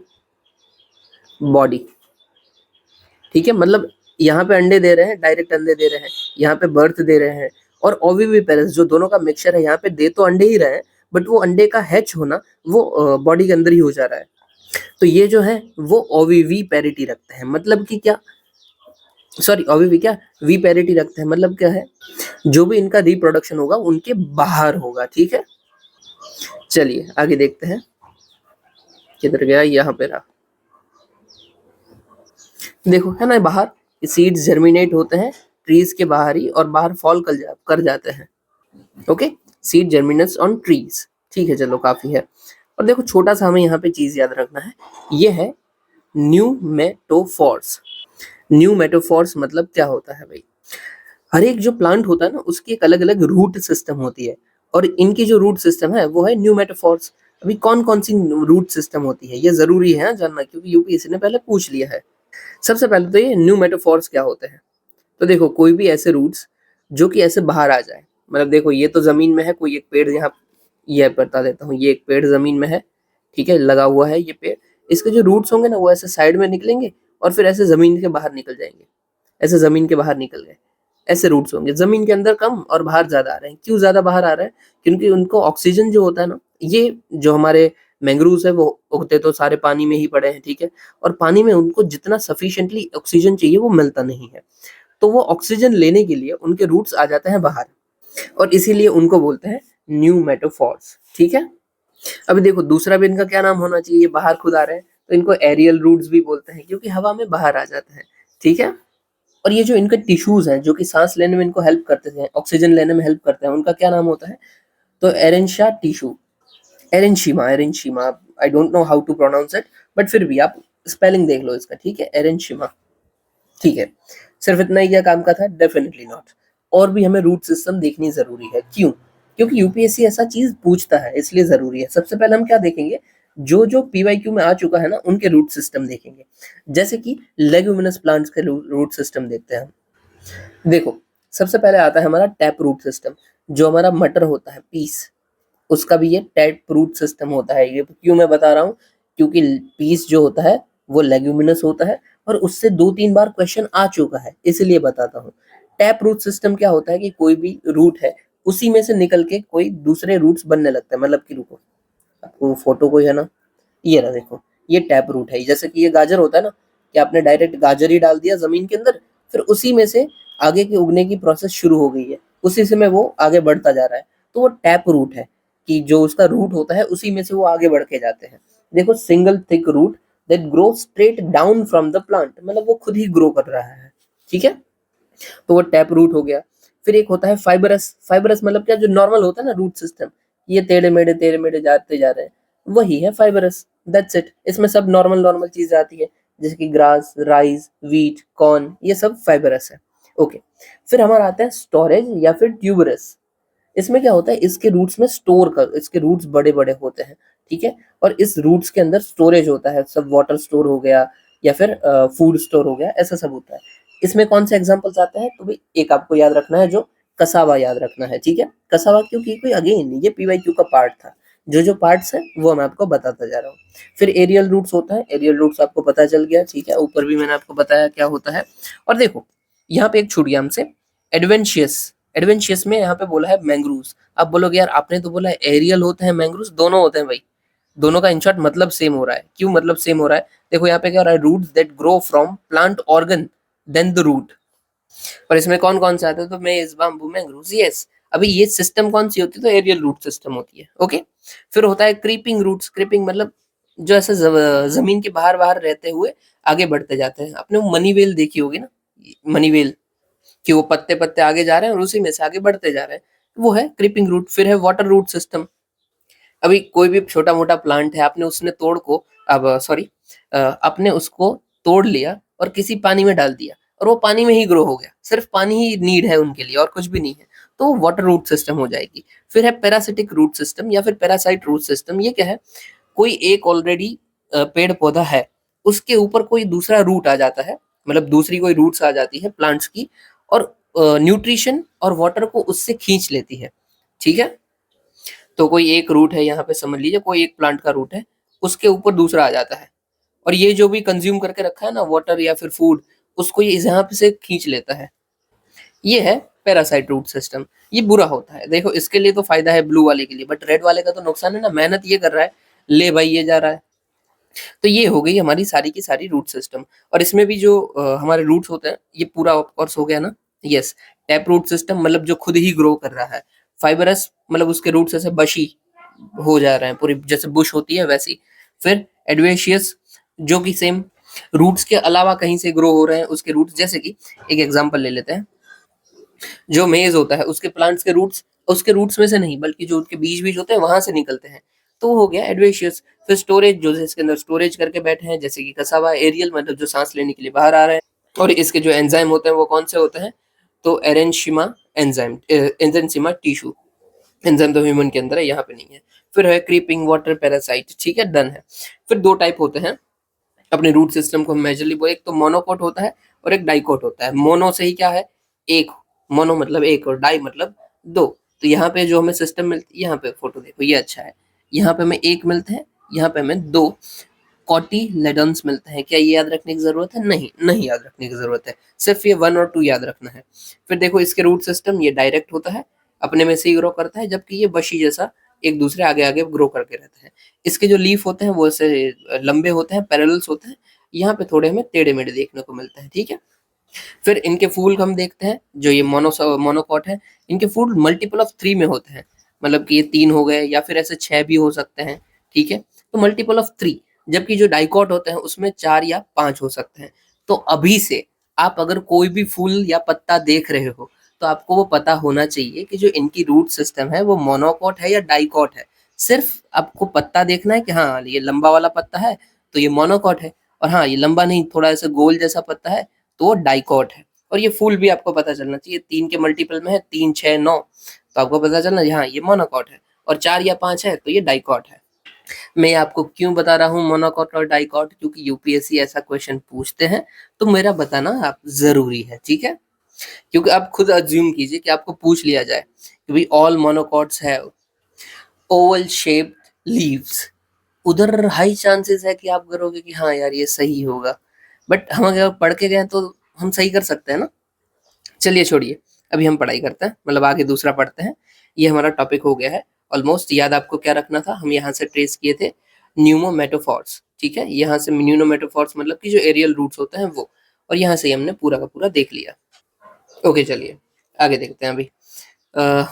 बॉडी, ठीक है। मतलब यहाँ पे अंडे दे रहे हैं, डायरेक्ट अंडे दे रहे हैं, यहाँ पे बर्थ दे रहे हैं, और ओविविपेरेंस जो दोनों का मिक्सचर है, यहाँ पे दे तो अंडे ही रहे हैं, बट वो अंडे का हैच होना वो बॉडी के अंदर ही हो जा रहा है। तो ये जो है वो ओविविपेरिटी रखते हैं, मतलब कि क्या, सॉरी ओविवि क्या, विपेरिटी रखते हैं, मतलब क्या है, जो भी इनका रिप्रोडक्शन होगा उनके बाहर होगा, ठीक है। चलिए आगे देखते हैं, किधर गया, यहाँ पे रहा, देखो है ना, बाहर सीड्स जर्मिनेट होते हैं ट्रीज के बाहर ही, और बाहर फॉल कर जाते हैं। Okay, seed germinates on trees, ठीक है, चलो काफी है। और देखो छोटा सा हमें यहाँ पे चीज याद रखना है, ये है न्यूमेटोफोर्स। न्यूमेटोफोर्स मतलब क्या होता है भाई, हर एक जो प्लांट होता है ना उसकी एक अलग अलग रूट सिस्टम होती है, और इनकी जो रूट सिस्टम है वो है न्यूमेटोफोर्स। अभी कौन कौन सी रूट सिस्टम होती है ये जरूरी है जानना, क्योंकि यूपीएससी ने पहले पूछ लिया है। सबसे पहले तो ये न्यूमेटोफोर्स क्या होते हैं, तो देखो कोई भी ऐसे रूट्स जो कि ऐसे बाहर आ जाए, मतलब देखो ये तो जमीन में है, कोई एक पेड़ यहाँ, ये बता देता हूँ, ये एक पेड़ जमीन में है, ठीक है, लगा हुआ है ये पेड़, इसके जो रूट्स होंगे ना वो ऐसे साइड में निकलेंगे, और फिर ऐसे जमीन के बाहर निकल जाएंगे, ऐसे जमीन के बाहर निकल गए, ऐसे रूट्स होंगे, जमीन के अंदर कम और बाहर ज्यादा आ रहे हैं। क्यों ज्यादा बाहर आ रहे हैं, क्योंकि उनको ऑक्सीजन जो होता है ना, ये जो हमारे मैंग्रोव्स है वो उगते तो सारे पानी में ही पड़े हैं, ठीक है, और पानी में उनको जितना सफिशिएंटली ऑक्सीजन चाहिए वो मिलता नहीं है, तो वो ऑक्सीजन लेने के लिए उनके रूट्स आ जाते हैं बाहर, और इसीलिए उनको बोलते हैं न्यूमेटोफोर्स, ठीक है। अभी देखो दूसरा भी इनका क्या नाम होना चाहिए, ये बाहर खुद आ रहे हैं तो इनको एरियल रूट्स भी बोलते हैं, क्योंकि हवा में बाहर आ जाते हैं, ठीक है। और ये जो इनके टिश्यूज हैं जो कि सांस लेने में इनको हेल्प करते हैं, ऑक्सीजन लेने में हेल्प करते हैं, उनका क्या नाम होता है, तो aerenchyma tissue, aerenchyma, aerenchyma, I don't know how to pronounce it, but फिर भी आप स्पेलिंग देख लो इसका, ठीक है, एरेंशिमा, ठीक है। सिर्फ इतना ही क्या काम का था, डेफिनेटली नॉट, और भी हमें रूट सिस्टम देखनी जरूरी है, क्यों, क्योंकि यूपीएससी ऐसा चीज पूछता है, इसलिए जरूरी है। सबसे पहले हम क्या देखेंगे, जो जो पीवाईक्यू में आ चुका है ना उनके रूट सिस्टम देखेंगे, जैसे कि लेग्यूमिनस प्लांट्स के रूट सिस्टम देखते हैं। देखो सबसे पहले आता है हमारा टैप रूट सिस्टम, जो हमारा मटर होता है पीस, उसका भी ये टैप रूट सिस्टम होता है। ये क्यों मैं बता रहा हूँ, क्योंकि पीस जो होता है वो लेग्यूमिनस होता है, और उससे 2-3 बार क्वेश्चन आ चुका है, इसलिए बताता हूँ। टैप रूट सिस्टम क्या होता है कि कोई भी रूट है उसी में से निकल के कोई दूसरे रूट्स बनने लगता है, मतलब कि रुको, आपको फोटो कोई है ना, ये रहा देखो, ये टैप रूट है। जैसे कि ये गाजर होता है ना, कि आपने डायरेक्ट गाजर ही डाल दिया जमीन के अंदर, फिर उसी में से आगे के उगने की प्रोसेस शुरू हो गई है, उसी से में वो आगे बढ़ता जा रहा है, तो वो टैप रूट है, कि जो उसका रूट होता है उसी में से वो आगे बढ़ के जाते हैं। देखो single thick root that grow straight down from the plant, मतलब वो खुद ही ग्रो कर रहा है, ठीक है, तो वो टैप रूट हो गया। फिर एक होता है फाइबरस, फाइबरस मतलब क्या, जो नॉर्मल होता है ना रूट सिस्टम, ये टेढ़े मेढ़े जाते जा रहे हैं, वही है फाइबरस, दैट्स इट। इसमें सब नॉर्मल नॉर्मल चीज आती है, जैसे कि ग्रास, राइस, व्हीट, कॉर्न, ये सब फाइबरस है। ओके, फिर हमारा आता है स्टोरेज या फिर ट्यूबरस। इसमें क्या होता है, इसके रूट्स में स्टोर कर, इसके रूट्स बड़े बड़े होते हैं, ठीक है, और इस रूट्स के अंदर स्टोरेज होता है, सब वाटर स्टोर हो गया या फिर फूड स्टोर हो गया, ऐसा सब होता है। इसमें कौन से एग्जांपल्स आते हैं, तो भाई एक आपको याद रखना है, जो कसावा याद रखना है, ठीक है, कसावा, क्योंकि कोई अगेन ये पीवाईक्यू का पार्ट था, जो जो पार्ट्स है वो मैं आपको बताता जा रहा हूँ। फिर एरियल रूट्स होता है, एरियल रूट्स आपको पता चल गया, ठीक है, ऊपर भी मैंने आपको बताया क्या होता है। और देखो यहाँ पे एक छूट गया हमसे, एडवेंशियस, एडवेंशियस में यहाँ पे बोला है मैंग्रूव्स। आप बोलोगे यार आपने तो बोला है एरियल होते हैं मैंग्रूव्स, दोनों होते हैं भाई, दोनों का इन शॉर्ट मतलब सेम हो रहा है। क्यों मतलब सेम हो रहा है, देखो यहाँ पे क्या हो रहा है, roots that grow from plant organ then the root, और इसमें कौन कौन से आते हैं, तो मेज, बाम्बू, मैंग्रोव्स, यस। अभी ये सिस्टम कौन सी होती है, तो एरियल रूट सिस्टम होती है, ओके। फिर होता है क्रीपिंग रूट्स, क्रीपिंग मतलब जो ऐसे जमीन के बाहर बाहर रहते हुए आगे बढ़ते जाते हैं। आपने वो मनी वेल देखी होगी ना, मनी वेल, कि वो पत्ते पत्ते आगे जा रहे हैं और उसी में से आगे बढ़ते जा रहे हैं, वो है क्रीपिंग रूट। फिर है वाटर रूट सिस्टम, अभी कोई भी छोटा मोटा प्लांट है, आपने उसने तोड़ को, अब सॉरी, आपने उसको तोड़ लिया और किसी पानी में डाल दिया, और वो पानी में ही ग्रो हो गया, सिर्फ पानी ही नीड है उनके लिए और कुछ भी नहीं है, तो वाटर रूट सिस्टम हो जाएगी। फिर है पैरासिटिक रूट सिस्टम या फिर पैरासाइट रूट सिस्टम। ये क्या है, कोई एक ऑलरेडी पेड़ पौधा है, उसके ऊपर कोई दूसरा रूट आ जाता है, मतलब दूसरी कोई रूट्स आ जाती है प्लांट्स की, और न्यूट्रिशन और वाटर को उससे खींच लेती है, ठीक है। तो कोई एक रूट है, यहाँ पे समझ लीजिए कोई एक प्लांट का रूट है, उसके ऊपर दूसरा आ जाता है, और ये जो भी कंज्यूम करके रखा है ना वाटर या फिर फूड, उसको ये यहाँ पे से खींच लेता है। ये है पैरासाइट रूट सिस्टम। ये बुरा होता है। देखो इसके लिए तो फायदा है ब्लू वाले के लिए, बट रेड वाले का तो नुकसान है ना, मेहनत ये कर रहा है, ले भाई ये जा रहा है। तो ये हो गई हमारी सारी की सारी रूट सिस्टम। और इसमें भी जो हमारे रूट्स होते हैं, ये पूरा ऑफ कोर्स हो गया ना। यस, टैप रूट सिस्टम मतलब जो खुद ही ग्रो कर रहा है। फाइबरस मतलब उसके रूट्स ऐसे बशी हो जा रहे हैं, पूरी जैसे बुश होती है वैसी। फिर एडवेशियस, जो कि सेम रूट्स के अलावा कहीं से ग्रो हो रहे हैं उसके रूट्स, जैसे कि एक एग्जांपल ले लेते हैं, जो मेज होता है उसके प्लांट्स के रूट्स, उसके रूट्स में से नहीं बल्कि जो उसके बीज बीज होते हैं वहां से निकलते हैं, तो वो हो गया एडवेशियस। फिर स्टोरेज, जो इसके अंदर स्टोरेज करके बैठे हैं, जैसे कि कसावा एरियल मतलब जो सांस लेने के लिए बाहर आ रहे हैं। और इसके जो एंजाइम होते हैं वो कौन से होते हैं, तो एरेंशिमा एंजाइम, एंजाइमा टिश्यू एंजाइम तो ह्यूमन के अंदर है, यहाँ पे नहीं है। फिर है क्रीपिंग वाटर पैरासाइट, ठीक है, डन है। फिर दो टाइप होते हैं अपने रूट सिस्टम को मेजरली, वो एक तो मोनोकोट होता है और एक डाइकोट होता है। मोनो से ही क्या है, एक, मोनो मतलब एक और डाई मतलब दो। तो यहाँ पे जो हमें सिस्टम मिलती है, यहाँ पे फोटो देखो ये अच्छा है, यहाँ पे हमें एक मिलते हैं, यहाँ पे हमें दो कॉटिलेडन्स मिलते हैं। क्या ये याद रखने की जरूरत है? नहीं, नहीं याद रखने की जरूरत है, सिर्फ ये 1 और 2 याद रखना है। फिर देखो इसके रूट सिस्टम, ये डायरेक्ट होता है, अपने में से ही ग्रो करता है, जबकि ये बशी जैसा एक दूसरे आगे आगे ग्रो करके रहते हैं। इसके जो लीफ होते हैं वो ऐसे लंबे होते हैं, पैरेलल्स होते हैं, यहाँ पे थोड़े हमें टेढ़े मेढ़े देखने को मिलते हैं, ठीक है। फिर इनके फूल हम देखते हैं, जो ये मोनोकॉट है, इनके फूल मल्टीपल ऑफ 3 में होते हैं, मतलब कि ये 3 हो गए या फिर ऐसे 6 भी हो सकते हैं, ठीक है, तो मल्टीपल ऑफ 3। जबकि जो डाइकॉट होते हैं उसमें 4 या 5 हो सकते हैं। तो अभी से आप अगर कोई भी फूल या पत्ता देख रहे हो तो आपको वो पता होना चाहिए कि जो इनकी रूट सिस्टम है वो मोनोकॉट है या डाइकॉट है। सिर्फ आपको पत्ता देखना है कि हाँ ये लंबा वाला पत्ता है तो ये मोनोकॉट है, और हाँ ये लंबा नहीं थोड़ा ऐसे गोल जैसा पत्ता है तो वो डाइकॉट है। और ये फूल भी आपको पता चलना चाहिए, 3 के मल्टीपल में है, 3, 6, 9, तो आपको पता चलना हाँ ये मोनोकॉट है, और 4 या 5 है तो ये डाइकॉट है। मैं आपको क्यों बता रहा हूँ मोनोकॉट और डाइकॉट, क्योंकि यूपीएससी ऐसा क्वेश्चन पूछते हैं तो मेरा बताना आप जरूरी है, ठीक है। क्योंकि आप खुद अज्यूम कीजिए कि आपको पूछ लिया जाए कि भाई all monocots have Oval shaped leaves, उधर हाई चांसेस है कि आप करोगे कि हाँ यार ये सही होगा, बट हम अगर पढ़ के गए तो हम सही कर सकते हैं ना। चलिए छोड़िए, अभी हम पढ़ाई करते हैं, मतलब आगे दूसरा पढ़ते हैं। ये हमारा टॉपिक हो गया है ऑलमोस्ट। याद आपको क्या रखना था, हम यहाँ से ट्रेस किए थे न्यूमोमेटोफॉर्स, ठीक है, यहाँ से न्यूमोमेटोफॉर्स मतलब कि जो एरियल रूट्स होते हैं वो, और यहाँ से हमने पूरा का पूरा देख लिया। ओके चलिए आगे देखते हैं अभी। आ,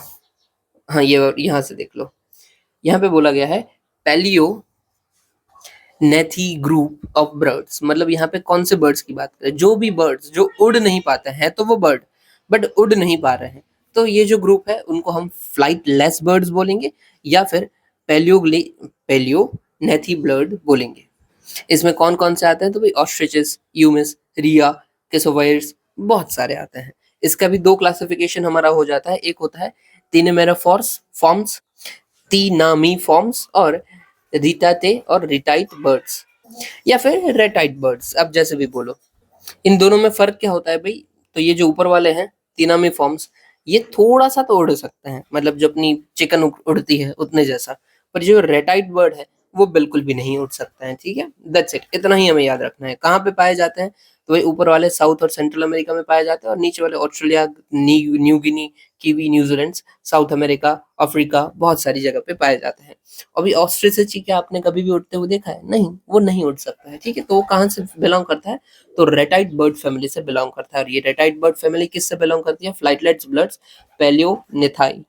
हाँ ये यहाँ से देख लो, यहाँ पे बोला गया है पैलियो नेथी ग्रुप ऑफ बर्ड्स, मतलब यहाँ पे कौन से बर्ड्स की बात करें, जो भी बर्ड्स जो उड़ नहीं पाते हैं, तो वो बर्ड बट उड़ नहीं पा रहे हैं, तो ये जो ग्रुप है उनको हम फ्लाइट लेस बर्ड्स बोलेंगे, या फिर पैलियो पैलियो नेथी बर्ड बोलेंगे। इसमें कौन कौन से आते हैं, तो भाई ऑस्ट्रिचेस, यूमिस, रिया, केसोवायर्स, बहुत सारे आते हैं। इसका भी दो क्लासिफिकेशन हमारा हो जाता है, एक होता है तिनेमेराफॉर्स फॉर्म्स, तीनामी फॉर्म्स, और रिटाटे और रिटाइट बर्ड्स, या फिर रेटाइट बर्ड्स, आप जैसे भी बोलो। इन दोनों में फर्क क्या होता है भाई, तो ये जो ऊपर वाले हैं तीनामी फॉर्म्स, ये थोड़ा सा तो उड़ सकते हैं, मतलब जो अपनी चिकन उड़ती है उतने जैसा, पर जो रेटाइट बर्ड है वो बिल्कुल भी नहीं उड़ सकता है, ठीक है। दैट्स इट, इतना ही हमें याद रखना है। कहाँ पे पाए जाते हैं, तो भाई ऊपर वाले साउथ और सेंट्रल अमेरिका में पाए जाते हैं, और नीचे वाले Australia, New Guinea, kiwi, New Zealand, south America, Africa, बहुत सारी जगह पे पाए जाते हैं। अभी ऑस्ट्रिच से क्या आपने कभी भी उड़ते हुए देखा है? नहीं, वो नहीं उड़ सकता है, ठीक है। तो वो कहाँ से बिलोंग करता है, तो रेटाइट बर्ड फैमिली से बिलोंग करता है। और ये रेटाइट बर्ड फैमिली किससे बिलोंग करती है, फ्लाइटलेट्स बर्ड्स, पैलियोनेथाई।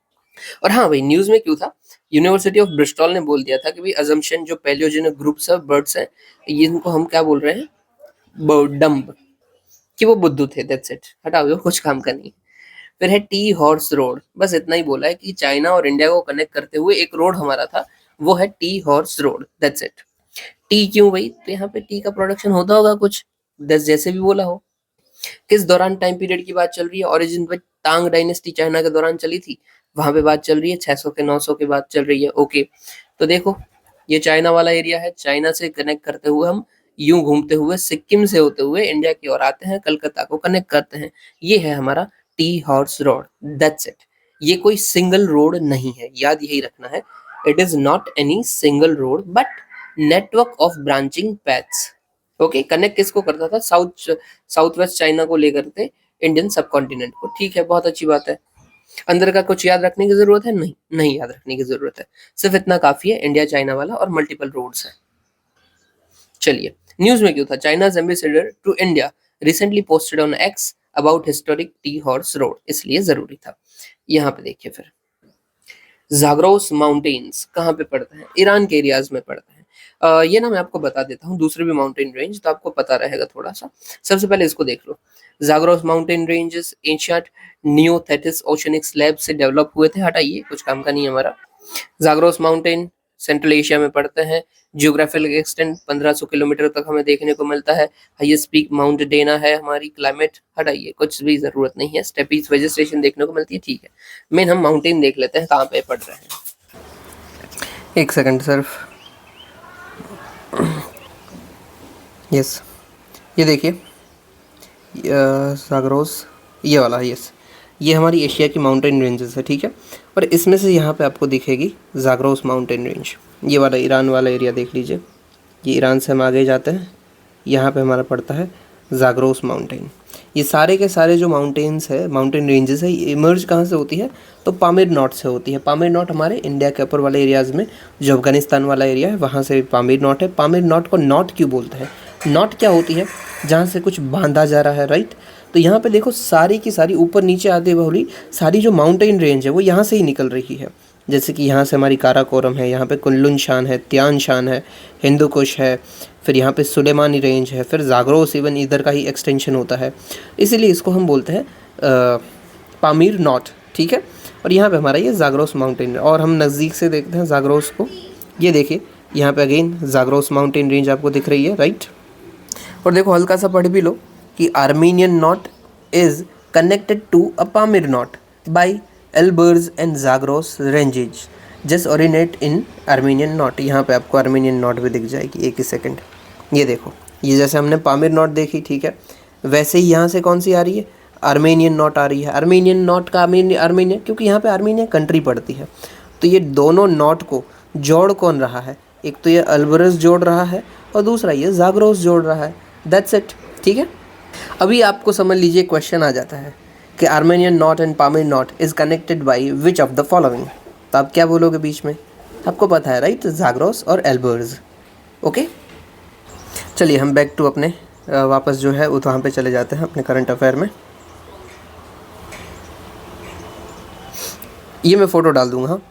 और हाँ भाई न्यूज में क्यों था, यूनिवर्सिटी ऑफ ब्रिस्टॉल ने बोल दिया था कि भाई अजम्पशन जो पैलियोजेनिक ग्रुप्स ऑफ बर्ड्स हैं, ये इनको हम क्या बोल रहे हैं, डम्ब, कि वो बुद्धू थे, दैट्स इट, हटाओ जो कुछ काम का नहीं। फिर है टी हॉर्स रोड, बस इतना ही बोला है कि चाइना और इंडिया को कनेक्ट करते हुए एक रोड हमारा था, वो है T horse road, that's it. T क्यों भाई, तो यहाँ पे टी का प्रोडक्शन होता होगा कुछ, दस जैसे भी बोला हो। किस दौरान टाइम पीरियड की बात चल रही है, ओरिजिन पे टांग डायनेस्टी चाइना के दौरान चली थी, वहां पे बात चल रही है 600 के 900 के बात चल रही है, ओके। तो देखो ये चाइना वाला एरिया है, चाइना से कनेक्ट करते हुए हम यूं घूमते हुए सिक्किम से होते हुए इंडिया की ओर आते हैं, कलकत्ता को कनेक्ट करते हैं। ये है हमारा T horse road, that's it. ये कोई सिंगल रोड नहीं है, याद यही रखना है, it is not any single road but network of branching paths. Okay, connect किसको करता था? साउथ वेस्ट चाइना को लेकर थे, इंडियन सब कॉन्टिनेंट को। ठीक है, बहुत अच्छी बात है। अंदर का कुछ याद रखने की जरूरत है? नहीं, नहीं याद रखने की जरूरत है, सिर्फ इतना काफी है, इंडिया चाइना वाला और मल्टीपल रोड्स है। चलिए, न्यूज में क्यों था? China's ambassador to India recently posted on X about historic tea horse road, इसलिए जरूरी था। यहाँ पे देखिए फिर, जाग्रोस माउंटेन्स कहाँ पे पड़ते हैं? ईरान के एरियाज में पड़ते हैं। ये ना मैं आपको बता देता हूँ, दूसरे भी माउंटेन रेंज तो आपको पता रहेगा थोड़ा सा। सबसे पहले इसको देख लो, Zagros mountain ranges ancient Neotethys oceanic slab से डेवलप हुए थे। हटाइए, कुछ काम का नहीं है हमारा। जाग्रोस माउंटेन सेंट्रल एशिया में पड़ते हैं। जियोग्राफिकल एक्सटेंट 1500 किलोमीटर तक हमें देखने को मिलता है। हाईएस्ट पीक माउंट डेना है। हमारी क्लाइमेट, हटाइए, कुछ भी जरूरत नहीं है। स्टेपीज वेजिटेशन देखने को मिलती है। ठीक है, मेन हम माउंटेन देख लेते हैं कहाँ पे पड़ रहे हैं। एक सेकंड सिर्फ। यस, ये देखिए, जाग्रोस, ये वाला, यस, ये हमारी एशिया की माउंटेन रेंजेस है। ठीक है, और इसमें से यहाँ पे आपको दिखेगी जाग्रोस माउंटेन रेंज। ये वाला ईरान वाला एरिया देख लीजिए, ये ईरान से हम आगे जाते हैं, यहाँ पे हमारा पड़ता है जाग्रोस माउंटेन। ये सारे के सारे जो माउंटेन्स है, माउंटेन रेंजेस है, ये इमर्ज कहाँ से होती है? तो पामीर नॉट से होती है। पामीर नॉट हमारे इंडिया के ऊपर वाले एरियाज़ में, जो अफगानिस्तान वाला एरिया है वहाँ से पामीर नॉट है। पामीर नॉट को नॉट क्यों बोलते हैं? नॉट क्या होती है? जहाँ से कुछ बांधा जा रहा है, राइट। तो यहाँ पे देखो, सारी की सारी ऊपर नीचे आते हुए सारी जो माउंटेन रेंज है वो यहाँ से ही निकल रही है। जैसे कि यहाँ से हमारी काराकोरम है, यहाँ पे कुनलुन शान है, त्यान शान है, हिंदू कुश है, फिर यहाँ पे सुलेमानी रेंज है, फिर जाग्रोस इवन इधर का ही एक्सटेंशन होता है, इसीलिए इसको हम बोलते हैं पामीर नॉट। ठीक है, और यहाँ पे हमारा ये जाग्रोस माउंटेन, और हम नज़दीक से देखते हैं जाग्रोस को। ये देखिए, यहाँ पे अगेन जाग्रोस माउंटेन रेंज आपको दिख रही है, राइट। और देखो, हल्का सा पढ़ भी लो कि Armenian knot is connected to a Pamir knot by Elburz and Zagros ranges just originate in Armenian knot. यहाँ पे आपको आर्मीनियन नॉट भी दिख जाएगी, एक ही सेकंड। ये देखो, ये जैसे हमने पामीर नॉट देखी, ठीक है, वैसे ही यहाँ से कौन सी आ रही है? आर्मेनियन नॉट आ रही है। आर्मेनियन नॉट का आर्मेनिया, क्योंकि यहाँ पे आर्मेनिया कंट्री पड़ती है। तो ये दोनों नॉट को जोड़ कौन रहा है? एक तो ये अल्बरस जोड़ रहा है और दूसरा ये जाग्रोस जोड़ रहा है। That's it. ठीक है, अभी आपको समझ लीजिए, क्वेश्चन आ जाता है कि Armenian not and Pamir not is connected by which of the following. तो आप क्या बोलोगे बीच में? आपको पता है, राइट, जाग्रोस और एल्बर्स। ओके, चलिए हम बैक टू अपने वापस जो है वहाँ पे चले जाते हैं अपने करंट अफेयर में। ये मैं फ़ोटो डाल दूंगा, हाँ,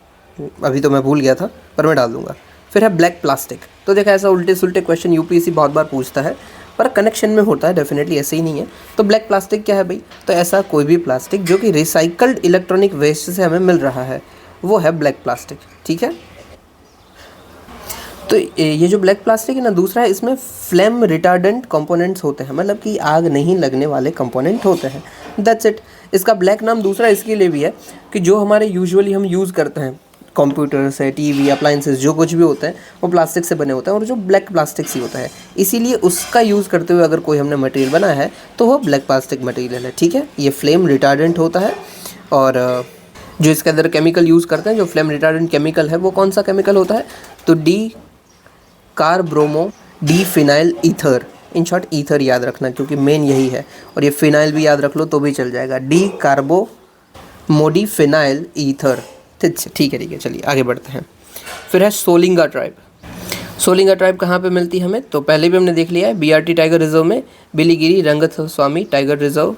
अभी तो मैं भूल गया था, पर मैं डाल दूंगा। फिर है ब्लैक प्लास्टिक। तो देखा, ऐसा उल्टे सुल्टे क्वेश्चन यूपीएससी बहुत बार पूछता है, पर कनेक्शन में होता है, डेफिनेटली ऐसे ही नहीं है। तो ब्लैक प्लास्टिक क्या है भाई? तो ऐसा कोई भी प्लास्टिक जो कि रिसाइकल्ड इलेक्ट्रॉनिक वेस्ट से हमें मिल रहा है, वो है ब्लैक प्लास्टिक। ठीक है, तो ये जो ब्लैक प्लास्टिक है ना, दूसरा है, इसमें फ्लेम रिटार्डेंट कंपोनेंट्स होते हैं, मतलब कि आग नहीं लगने वाले कंपोनेंट होते हैं। That's it. इसका ब्लैक नाम दूसरा इसके लिए भी है कि जो हमारे यूजुअली हम यूज़ करते हैं, कंप्यूटर्स है, टीवी, अप्लाइंसेस, जो कुछ भी होता है वो प्लास्टिक से बने होते हैं, और जो ब्लैक प्लास्टिक ही होता है, इसीलिए उसका यूज़ करते हुए अगर कोई हमने मटेरियल बनाया है तो वो ब्लैक प्लास्टिक मटेरियल है। ठीक है, ये फ्लेम रिटार्डेंट होता है, और जो इसके अंदर केमिकल यूज़ करते हैं, जो फ्लेम रिटार्डेंट केमिकल है, वो कौन सा केमिकल होता है? तो कार्ब्रोमो diphenyl ether. In short ether याद रखना, क्योंकि मेन यही है, और ये फिनाइल भी याद रख लो तो भी चल जाएगा। डी कार्बो मोडी फिनाइल ईथर। ठीक है, चलिए आगे बढ़ते हैं। फिर है सोलिंगा ट्राइब। सोलिंगा ट्राइब कहाँ पे मिलती है हमें? तो पहले भी हमने देख लिया है, बीआरटी टाइगर रिजर्व में, Biligiri Rangaswamy tiger reserve,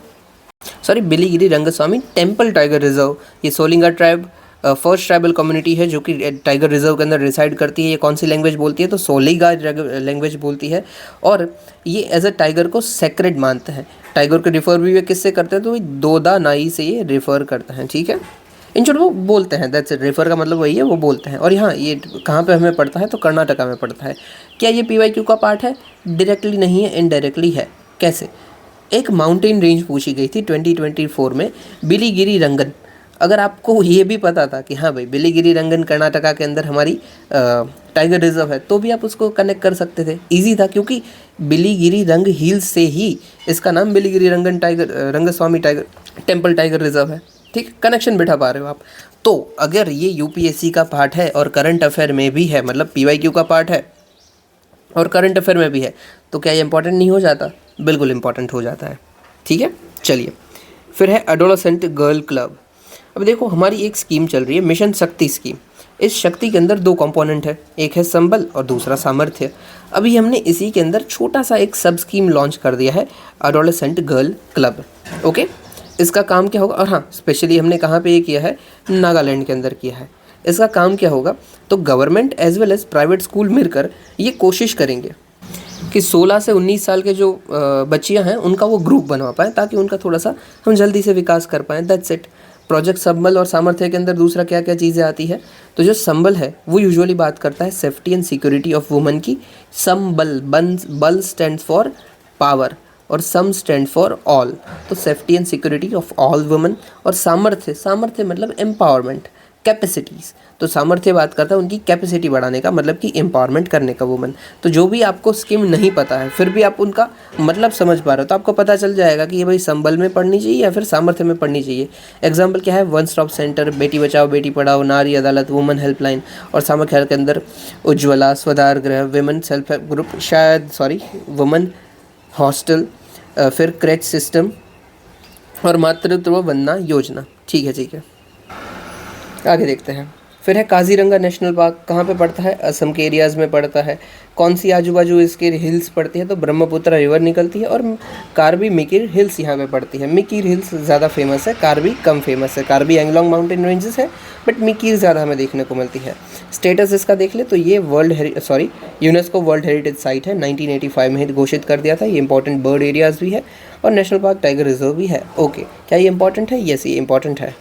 Biligiri Rangaswamy temple tiger reserve. ये सोलिंगा ट्राइब फर्स्ट ट्राइबल कम्युनिटी है जो कि टाइगर रिजर्व के अंदर रिसाइड करती है। ये कौन सी लैंग्वेज बोलती है? तो सोलिगा लैंग्वेज बोलती है, और ये एज अ टाइगर को सेक्रेड मानते हैं। टाइगर को रिफ़र भी वे किससे करते हैं? तो दोदा नाई से ये रिफ़र करते हैं। ठीक है, इन शॉर्ट वो बोलते हैं, दैट्स इट। रेफर का मतलब वही है, वो बोलते हैं। और यहाँ ये कहाँ पे हमें पड़ता है? तो कर्नाटका में पड़ता है। क्या ये पीवाईक्यू का पार्ट है? डायरेक्टली नहीं है, इनडायरेक्टली है। कैसे? एक माउंटेन रेंज पूछी गई थी 2024 में, बिलीगिरी रंगन। अगर आपको ये भी पता था कि हाँ भाई, बिलीगिरी रंगन कर्नाटका के अंदर हमारी टाइगर रिजर्व है, तो भी आप उसको कनेक्ट कर सकते थे, इजी था, क्योंकि बिलीगिरी रंग हिल्स से ही इसका नाम Biligiri Rangan tiger Rangaswamy tiger temple tiger reserve है। ठीक, कनेक्शन बिठा पा रहे हो आप। तो अगर ये यूपीएससी का पार्ट है और करंट अफेयर में भी है, मतलब पीवाईक्यू का पार्ट है, और करंट अफेयर में भी है, तो क्या ये इंपॉर्टेंट नहीं हो जाता? बिल्कुल इंपॉर्टेंट हो जाता है। ठीक है, चलिए फिर है एडोलसेंट गर्ल क्लब। अब देखो हमारी एक स्कीम चल रही है, मिशन शक्ति स्कीम। इस शक्ति के अंदर दो कंपोनेंट है, एक है संबल और दूसरा सामर्थ्य। अभी हमने इसी के अंदर छोटा सा एक सब स्कीम लॉन्च कर दिया है, एडोलसेंट गर्ल क्लब। ओके, इसका काम क्या होगा? और हाँ, स्पेशली हमने कहाँ पे ये किया है? नागालैंड के अंदर किया है। इसका काम क्या होगा? तो government as well as private school मिलकर ये कोशिश करेंगे कि 16 से 19 साल के जो बच्चियां हैं उनका वो ग्रुप बनवा पाएँ, ताकि उनका थोड़ा सा हम जल्दी से विकास कर पाएँ। That's it. प्रोजेक्ट संबल और सामर्थ्य के अंदर दूसरा क्या क्या चीज़ें आती है? तो जो संबल है वो यूजुअली बात करता है safety and security of women की। संबल, बल स्टैंड्स फॉर पावर और सम स्टैंड फॉर ऑल, तो safety and security of all women. और सामर्थ्य, सामर्थ्य मतलब एम्पावरमेंट, कैपेसिटीज़। तो सामर्थ्य बात करता है उनकी कैपेसिटी बढ़ाने का, मतलब कि एम्पावरमेंट करने का वुमेन। तो जो भी आपको स्कीम नहीं पता है फिर भी आप उनका मतलब समझ पा रहे हो, तो आपको पता चल जाएगा कि ये भाई संबल में पढ़नी चाहिए या फिर सामर्थ्य में पढ़नी चाहिए। एग्जाम्पल क्या है? One stop centre, Beti Bachao Beti Padhao, नारी अदालत, वुमेन हेल्पलाइन। और सामर्थ्य के अंदर उज्ज्वला, स्वधार गृह, women self help group, women hostel, फिर क्रेच सिस्टम और मातृत्व वंदना योजना। ठीक है, ठीक है, आगे देखते हैं। फिर है काजीरंगा नेशनल पार्क। कहाँ पे पड़ता है? असम के एरियाज़ में पड़ता है। कौन सी आजू बाजू इसके हिल्स पड़ती है? तो ब्रह्मपुत्र रिवर निकलती है और कार्बी मिकिर हिल्स यहाँ पे पड़ती है। मिकिर हिल्स ज़्यादा फेमस है, कार्बी कम फेमस है। कार्बी एंगलोंग माउंटेन रेंजेस है, बट मिकिर ज़्यादा हमें देखने को मिलती है। स्टेटस इसका देख ले तो ये यूनेस्को वर्ल्ड हेरिटेज साइट है, 1985 में घोषित कर दिया था। ये इंपॉर्टेंट बर्ड एरियाज़ भी है और नेशनल पार्क टाइगर रिजर्व भी है। ओके, क्या ये इंपॉर्टेंट है? यस, ये इंपॉर्टेंट है।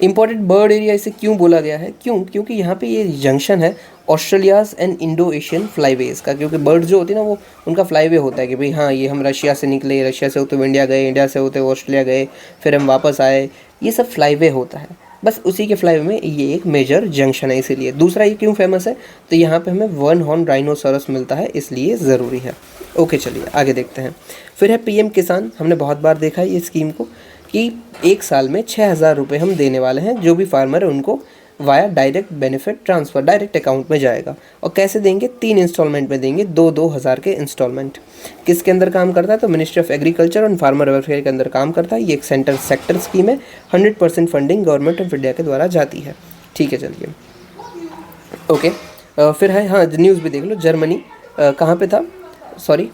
इंपॉर्टेंट बर्ड एरिया इसे क्यों बोला गया है? क्योंकि यहाँ पे ये जंक्शन है ऑस्ट्रेलियाज़ एंड इंडो एशियन फ्लाईवेज का। क्योंकि बर्ड जो होती है ना, वो उनका फ्लाईवे होता है कि भाई हाँ, ये हम रशिया से निकले, रशिया से होते हुए इंडिया गए, इंडिया से होते हुए ऑस्ट्रेलिया गए, फिर हम वापस आए, ये सब फ्लाईवे होता है। बस उसी के फ्लाईवे में ये एक मेजर जंक्शन है, इसीलिए। दूसरा ये क्यों फेमस है? तो यहाँ पे हमें वन हॉर्न राइनोसोरस मिलता है, इसलिए ज़रूरी है। ओके, चलिए आगे देखते हैं। फिर है पीएम किसान। हमने बहुत बार देखा है ये स्कीम को कि एक साल में 6,000 रुपये हम देने वाले हैं। जो भी फार्मर है उनको via direct benefit transfer, direct account में जाएगा। और कैसे देंगे? 3 इंस्टॉलमेंट में देंगे, 2-2 हज़ार के इंस्टॉलमेंट। किसके अंदर काम करता है? तो मिनिस्ट्री ऑफ एग्रीकल्चर और फार्मर वेलफेयर के अंदर काम करता है। ये एक सेक्टर स्कीम है, 100% फंडिंग गवर्नमेंट ऑफ इंडिया के द्वारा जाती है। ठीक है, चलिए ओके। फिर है, हाँ, न्यूज़ भी देख लो। जर्मनी कहाँ पे था? सॉरी,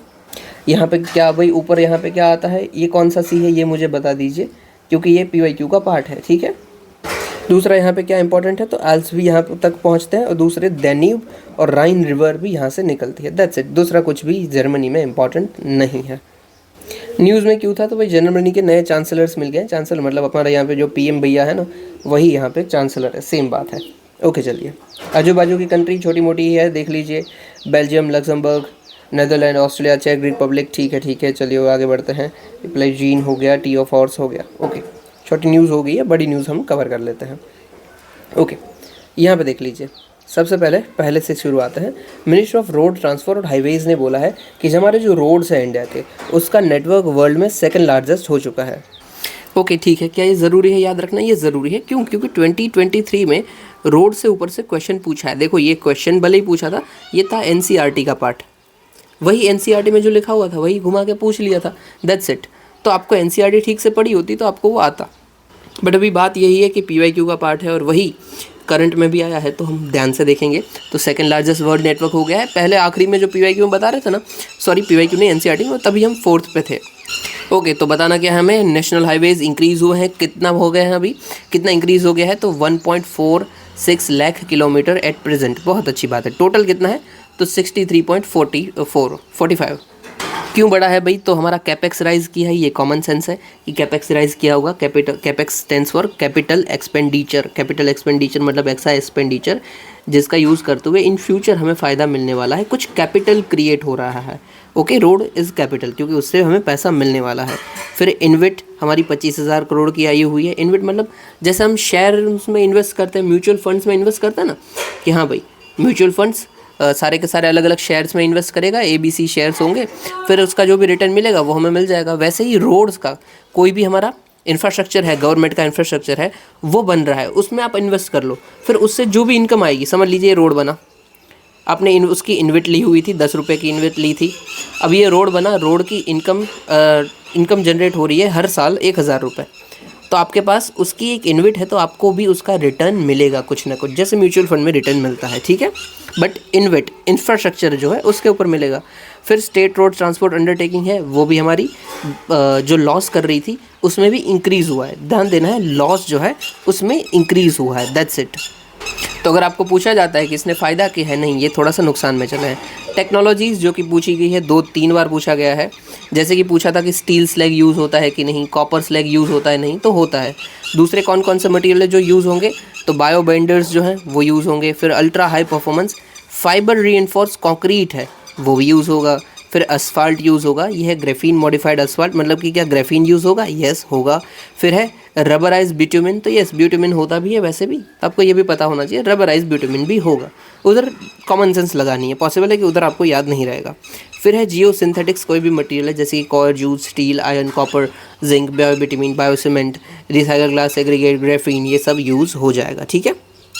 यहाँ पे क्या भाई ऊपर यहाँ पे क्या आता है? ये कौन सा सी है ये मुझे बता दीजिए, क्योंकि ये PYQ का पार्ट है। ठीक है, दूसरा यहाँ पे क्या इंपॉर्टेंट है? तो एल्स भी यहाँ तक पहुँचते हैं और दूसरे दैन्यूब और राइन रिवर भी यहाँ से निकलती है। That's it. दूसरा कुछ भी जर्मनी में इंपॉर्टेंट नहीं है। न्यूज़ में क्यों था? तो भाई जर्मनी के नए चांसलर्स मिल गए। चांसलर मतलब हमारा यहाँ पे जो PM भैया है ना, वही यहाँ पे चांसलर है, सेम बात है। ओके, चलिए आजू बाजू की कंट्री छोटी मोटी है, देख लीजिए। बेल्जियम, लग्जमबर्ग, नेदरलैंड, ऑस्ट्रेलिया, चेक रिपब्लिक। ठीक है, ठीक है, चलिए आगे बढ़ते हैं। प्लेजीन हो गया, टी ऑफ हॉर्स हो गया। ओके, छोटी न्यूज़ हो गई है, बड़ी न्यूज़ हम कवर कर लेते हैं। ओके, यहाँ पे देख लीजिए। सबसे पहले से शुरू आते हैं। मिनिस्टर ऑफ रोड ट्रांसपोर्ट और हाईवेज़ ने बोला है कि हमारे जो रोड्स हैं इंडिया के, उसका नेटवर्क वर्ल्ड में 2nd लार्जेस्ट हो चुका है। ओके, ठीक है। क्या ये ज़रूरी है याद रखना? ये ज़रूरी है। क्यों? क्योंकि 2023 में रोड से ऊपर से क्वेश्चन पूछा है। देखो, ये क्वेश्चन भले ही पूछा था, ये था NCERT का पार्ट। वही NCERT में जो लिखा हुआ था वही घुमा के पूछ लिया था। That's it. तो आपको NCERT ठीक से पढ़ी होती तो आपको वो आता। बट अभी बात यही है कि PYQ का पार्ट है और वही करंट में भी आया है, तो हम ध्यान से देखेंगे। तो 2nd लार्जेस्ट वर्ल्ड नेटवर्क हो गया है। पहले आखिरी में जो PYQ में बता रहे थे ना, सॉरी PYQ नहीं, NCERT में, तभी हम 4th पे थे। ओके, तो बताना क्या है हमें? नेशनल हाईवेज़ इंक्रीज़ हुए हैं। कितना हो गए हैं अभी? कितना इंक्रीज़ हो गया है? तो 1.46 लाख किलोमीटर एट प्रेजेंट। बहुत अच्छी बात है। टोटल कितना है? तो 63.45। क्यों बढ़ा है भाई? तो हमारा कैपेक्स राइज किया है। ये कॉमन सेंस है कि कैपेक्स राइज किया होगा। Capex stands for capital expenditure. Capital expenditure मतलब ऐसा एक्सपेंडिचर जिसका यूज़ करते हुए इन फ्यूचर हमें फ़ायदा मिलने वाला है, कुछ कैपिटल क्रिएट हो रहा है। ओके, रोड इज़ कैपिटल, क्योंकि उससे हमें पैसा मिलने वाला है। फिर इन्वेट हमारी 25,000 करोड़ की आई हुई है। इन्वेट मतलब जैसे हम शेयर में इन्वेस्ट करते हैं, म्यूचुअल फंड्स में इन्वेस्ट करते हैं ना, कि हाँ भाई म्यूचुअल फंड्स सारे के सारे अलग अलग शेयर्स में इन्वेस्ट करेगा, ABC शेयर्स होंगे, फिर उसका जो भी रिटर्न मिलेगा वो हमें मिल जाएगा। वैसे ही रोड्स का कोई भी हमारा इंफ्रास्ट्रक्चर है, गवर्नमेंट का इंफ्रास्ट्रक्चर है, वो बन रहा है, उसमें आप इन्वेस्ट कर लो, फिर उससे जो भी इनकम आएगी, समझ लीजिए रोड बना, आपने उसकी इन्वेट ली हुई थी, 10 रुपये की इन्वेट ली थी। अब ये रोड बना, रोड की इनकम जनरेट हो रही है हर साल 1000 रुपये। तो आपके पास उसकी एक इन्वेट है, तो आपको भी उसका रिटर्न मिलेगा कुछ ना कुछ, जैसे म्यूचुअल फंड में रिटर्न मिलता है, ठीक है। बट इन्वेट इंफ्रास्ट्रक्चर जो है उसके ऊपर मिलेगा। फिर स्टेट रोड ट्रांसपोर्ट अंडरटेकिंग है, वो भी हमारी जो लॉस कर रही थी उसमें भी इंक्रीज़ हुआ है। ध्यान देना है, लॉस जो है उसमें इंक्रीज़ हुआ है, दैट्स इट। तो अगर आपको पूछा जाता है कि इसने फ़ायदा किया है, नहीं, ये थोड़ा सा नुकसान में चला है। टेक्नोलॉजीज़ जो कि पूछी गई है, 2-3 बार पूछा गया है। जैसे कि पूछा था कि स्टील स्लैग यूज़ होता है कि नहीं, कॉपर स्लैग यूज़ होता है, नहीं, तो होता है। दूसरे कौन कौन से मटेरियल है जो यूज़ होंगे, तो बायो बेंडर्स जो हैं वो यूज़ होंगे। फिर ultra high performance fibre reinforce concrete है, वो भी यूज़ होगा। फिर असफाल्ट यूज़ होगा, यह है ग्रेफीन मॉडिफाइड असफाल्ट, मतलब कि क्या ग्रेफीन यूज़ होगा, यस होगा। फिर है रबराइज ब्यूटुमिन, तो यस ब्यूटुमिन होता भी है, वैसे भी आपको ये भी पता होना चाहिए रबराइज ब्यूटुमिन भी होगा। उधर कॉमन सेंस लगानी है, पॉसिबल है कि उधर आपको याद नहीं रहेगा। फिर है जियो सिंथेटिक्स, कोई भी मटेरियल है जैसे कि coir, jute, steel, iron, copper, zinc, bio bitumen, bio cement, recycle glass, aggregate, graphene, ये सब यूज़ हो जाएगा, ठीक है।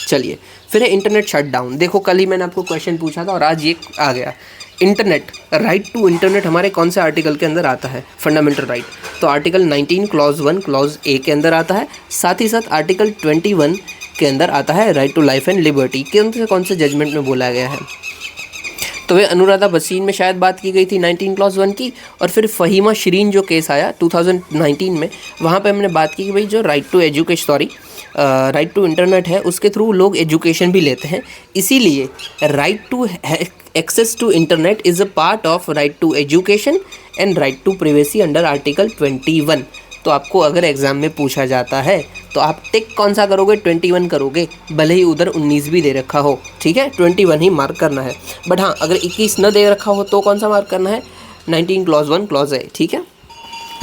चलिए, फिर है इंटरनेट शटडाउन। देखो कल ही मैंने आपको क्वेश्चन पूछा था और आज ये आ गया। इंटरनेट, राइट टू इंटरनेट हमारे कौन से आर्टिकल के अंदर आता है, फंडामेंटल राइट, तो आर्टिकल 19 क्लॉज 1 क्लॉज ए के अंदर आता है। साथ ही साथ आर्टिकल 21 के अंदर आता है right to life and liberty. कौन से जजमेंट में बोला गया है, तो वे अनुराधा बसीन में शायद बात की गई थी 19 क्लॉज 1 की। और फिर फ़हीमा शरीन जो केस आया 2019 में, वहाँ पे हमने बात की कि भाई जो right to education, sorry right to internet है, उसके थ्रू लोग एजुकेशन भी लेते हैं, इसीलिए right to access to internet is a part of right to education and right to privacy under article 21। तो आपको अगर एग्ज़ाम में पूछा जाता है तो आप टिक कौन सा करोगे, 21 करोगे, भले ही उधर 19 भी दे रखा हो, ठीक है, 21 ही मार्क करना है। बट हाँ, अगर 21 न दे रखा हो तो कौन सा मार्क करना है, 19 क्लॉज 1 क्लॉज ए, ठीक है।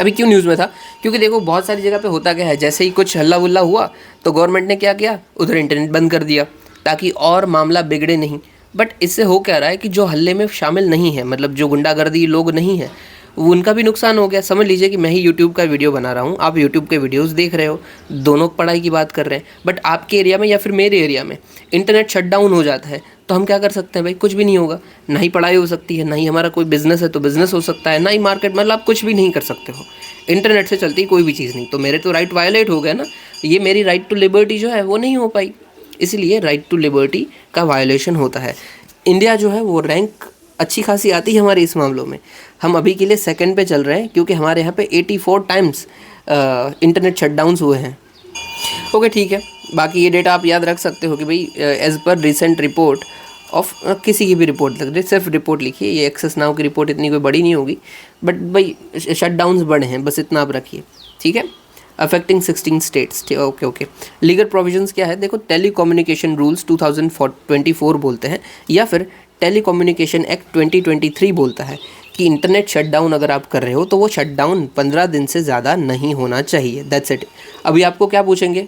अभी क्यों न्यूज़ में था, क्योंकि देखो बहुत सारी जगह पे होता क्या है, जैसे ही कुछ हल्ला वुल्ला हुआ तो गवर्नमेंट ने क्या किया, उधर इंटरनेट बंद कर दिया ताकि और मामला बिगड़े नहीं। बट इससे हो क्या रहा है कि जो हल्ले में शामिल नहीं है, मतलब जो गुंडागर्दी लोग नहीं है, उनका भी नुकसान हो गया। समझ लीजिए कि मैं ही यूट्यूब का वीडियो बना रहा हूँ, आप यूट्यूब के वीडियोस देख रहे हो, दोनों पढ़ाई की बात कर रहे हैं, बट आपके एरिया में या फिर मेरे एरिया में इंटरनेट शट डाउन हो जाता है, तो हम क्या कर सकते हैं भाई, कुछ भी नहीं होगा। ना ही पढ़ाई हो सकती है, ना ही हमारा कोई बिजनेस है तो बिजनेस हो सकता है, ना ही मार्केट, मतलब आप कुछ भी नहीं कर सकते हो, इंटरनेट से चलती कोई भी चीज़ नहीं। तो मेरे तो राइट वायलेट हो गया ना, ये मेरी राइट टू लिबर्टी जो है वो नहीं हो पाई, इसलिए राइट टू लिबर्टी का वायलेशन होता है। इंडिया जो है वो रैंक अच्छी खासी आती है हमारे इस मामलों में। हम अभी के लिए सेकंड पे चल रहे हैं क्योंकि हमारे यहाँ पे 84 टाइम्स इंटरनेट शटडाउन्स हुए हैं। ओके ठीक है, बाकी ये डेटा आप याद रख सकते हो कि भाई as per recent report of किसी की भी रिपोर्ट लग रही, सिर्फ रिपोर्ट लिखिए, ये एक्सेस नाउ की रिपोर्ट इतनी कोई बड़ी नहीं होगी, बट भाई शटडाउन्स बड़े हैं, बस इतना आप रखिए, ठीक है। Affecting 16 states, okay okay. Legal provisions क्या है, देखो टेलीकम्युनिकेशन रूल्स 2024 बोलते हैं, या फिर टेलीकम्युनिकेशन एक्ट 2023 बोलता है कि इंटरनेट शटडाउन अगर आप कर रहे हो तो वो शटडाउन 15 दिन से ज़्यादा नहीं होना चाहिए, दैट्स इट। अभी आपको क्या पूछेंगे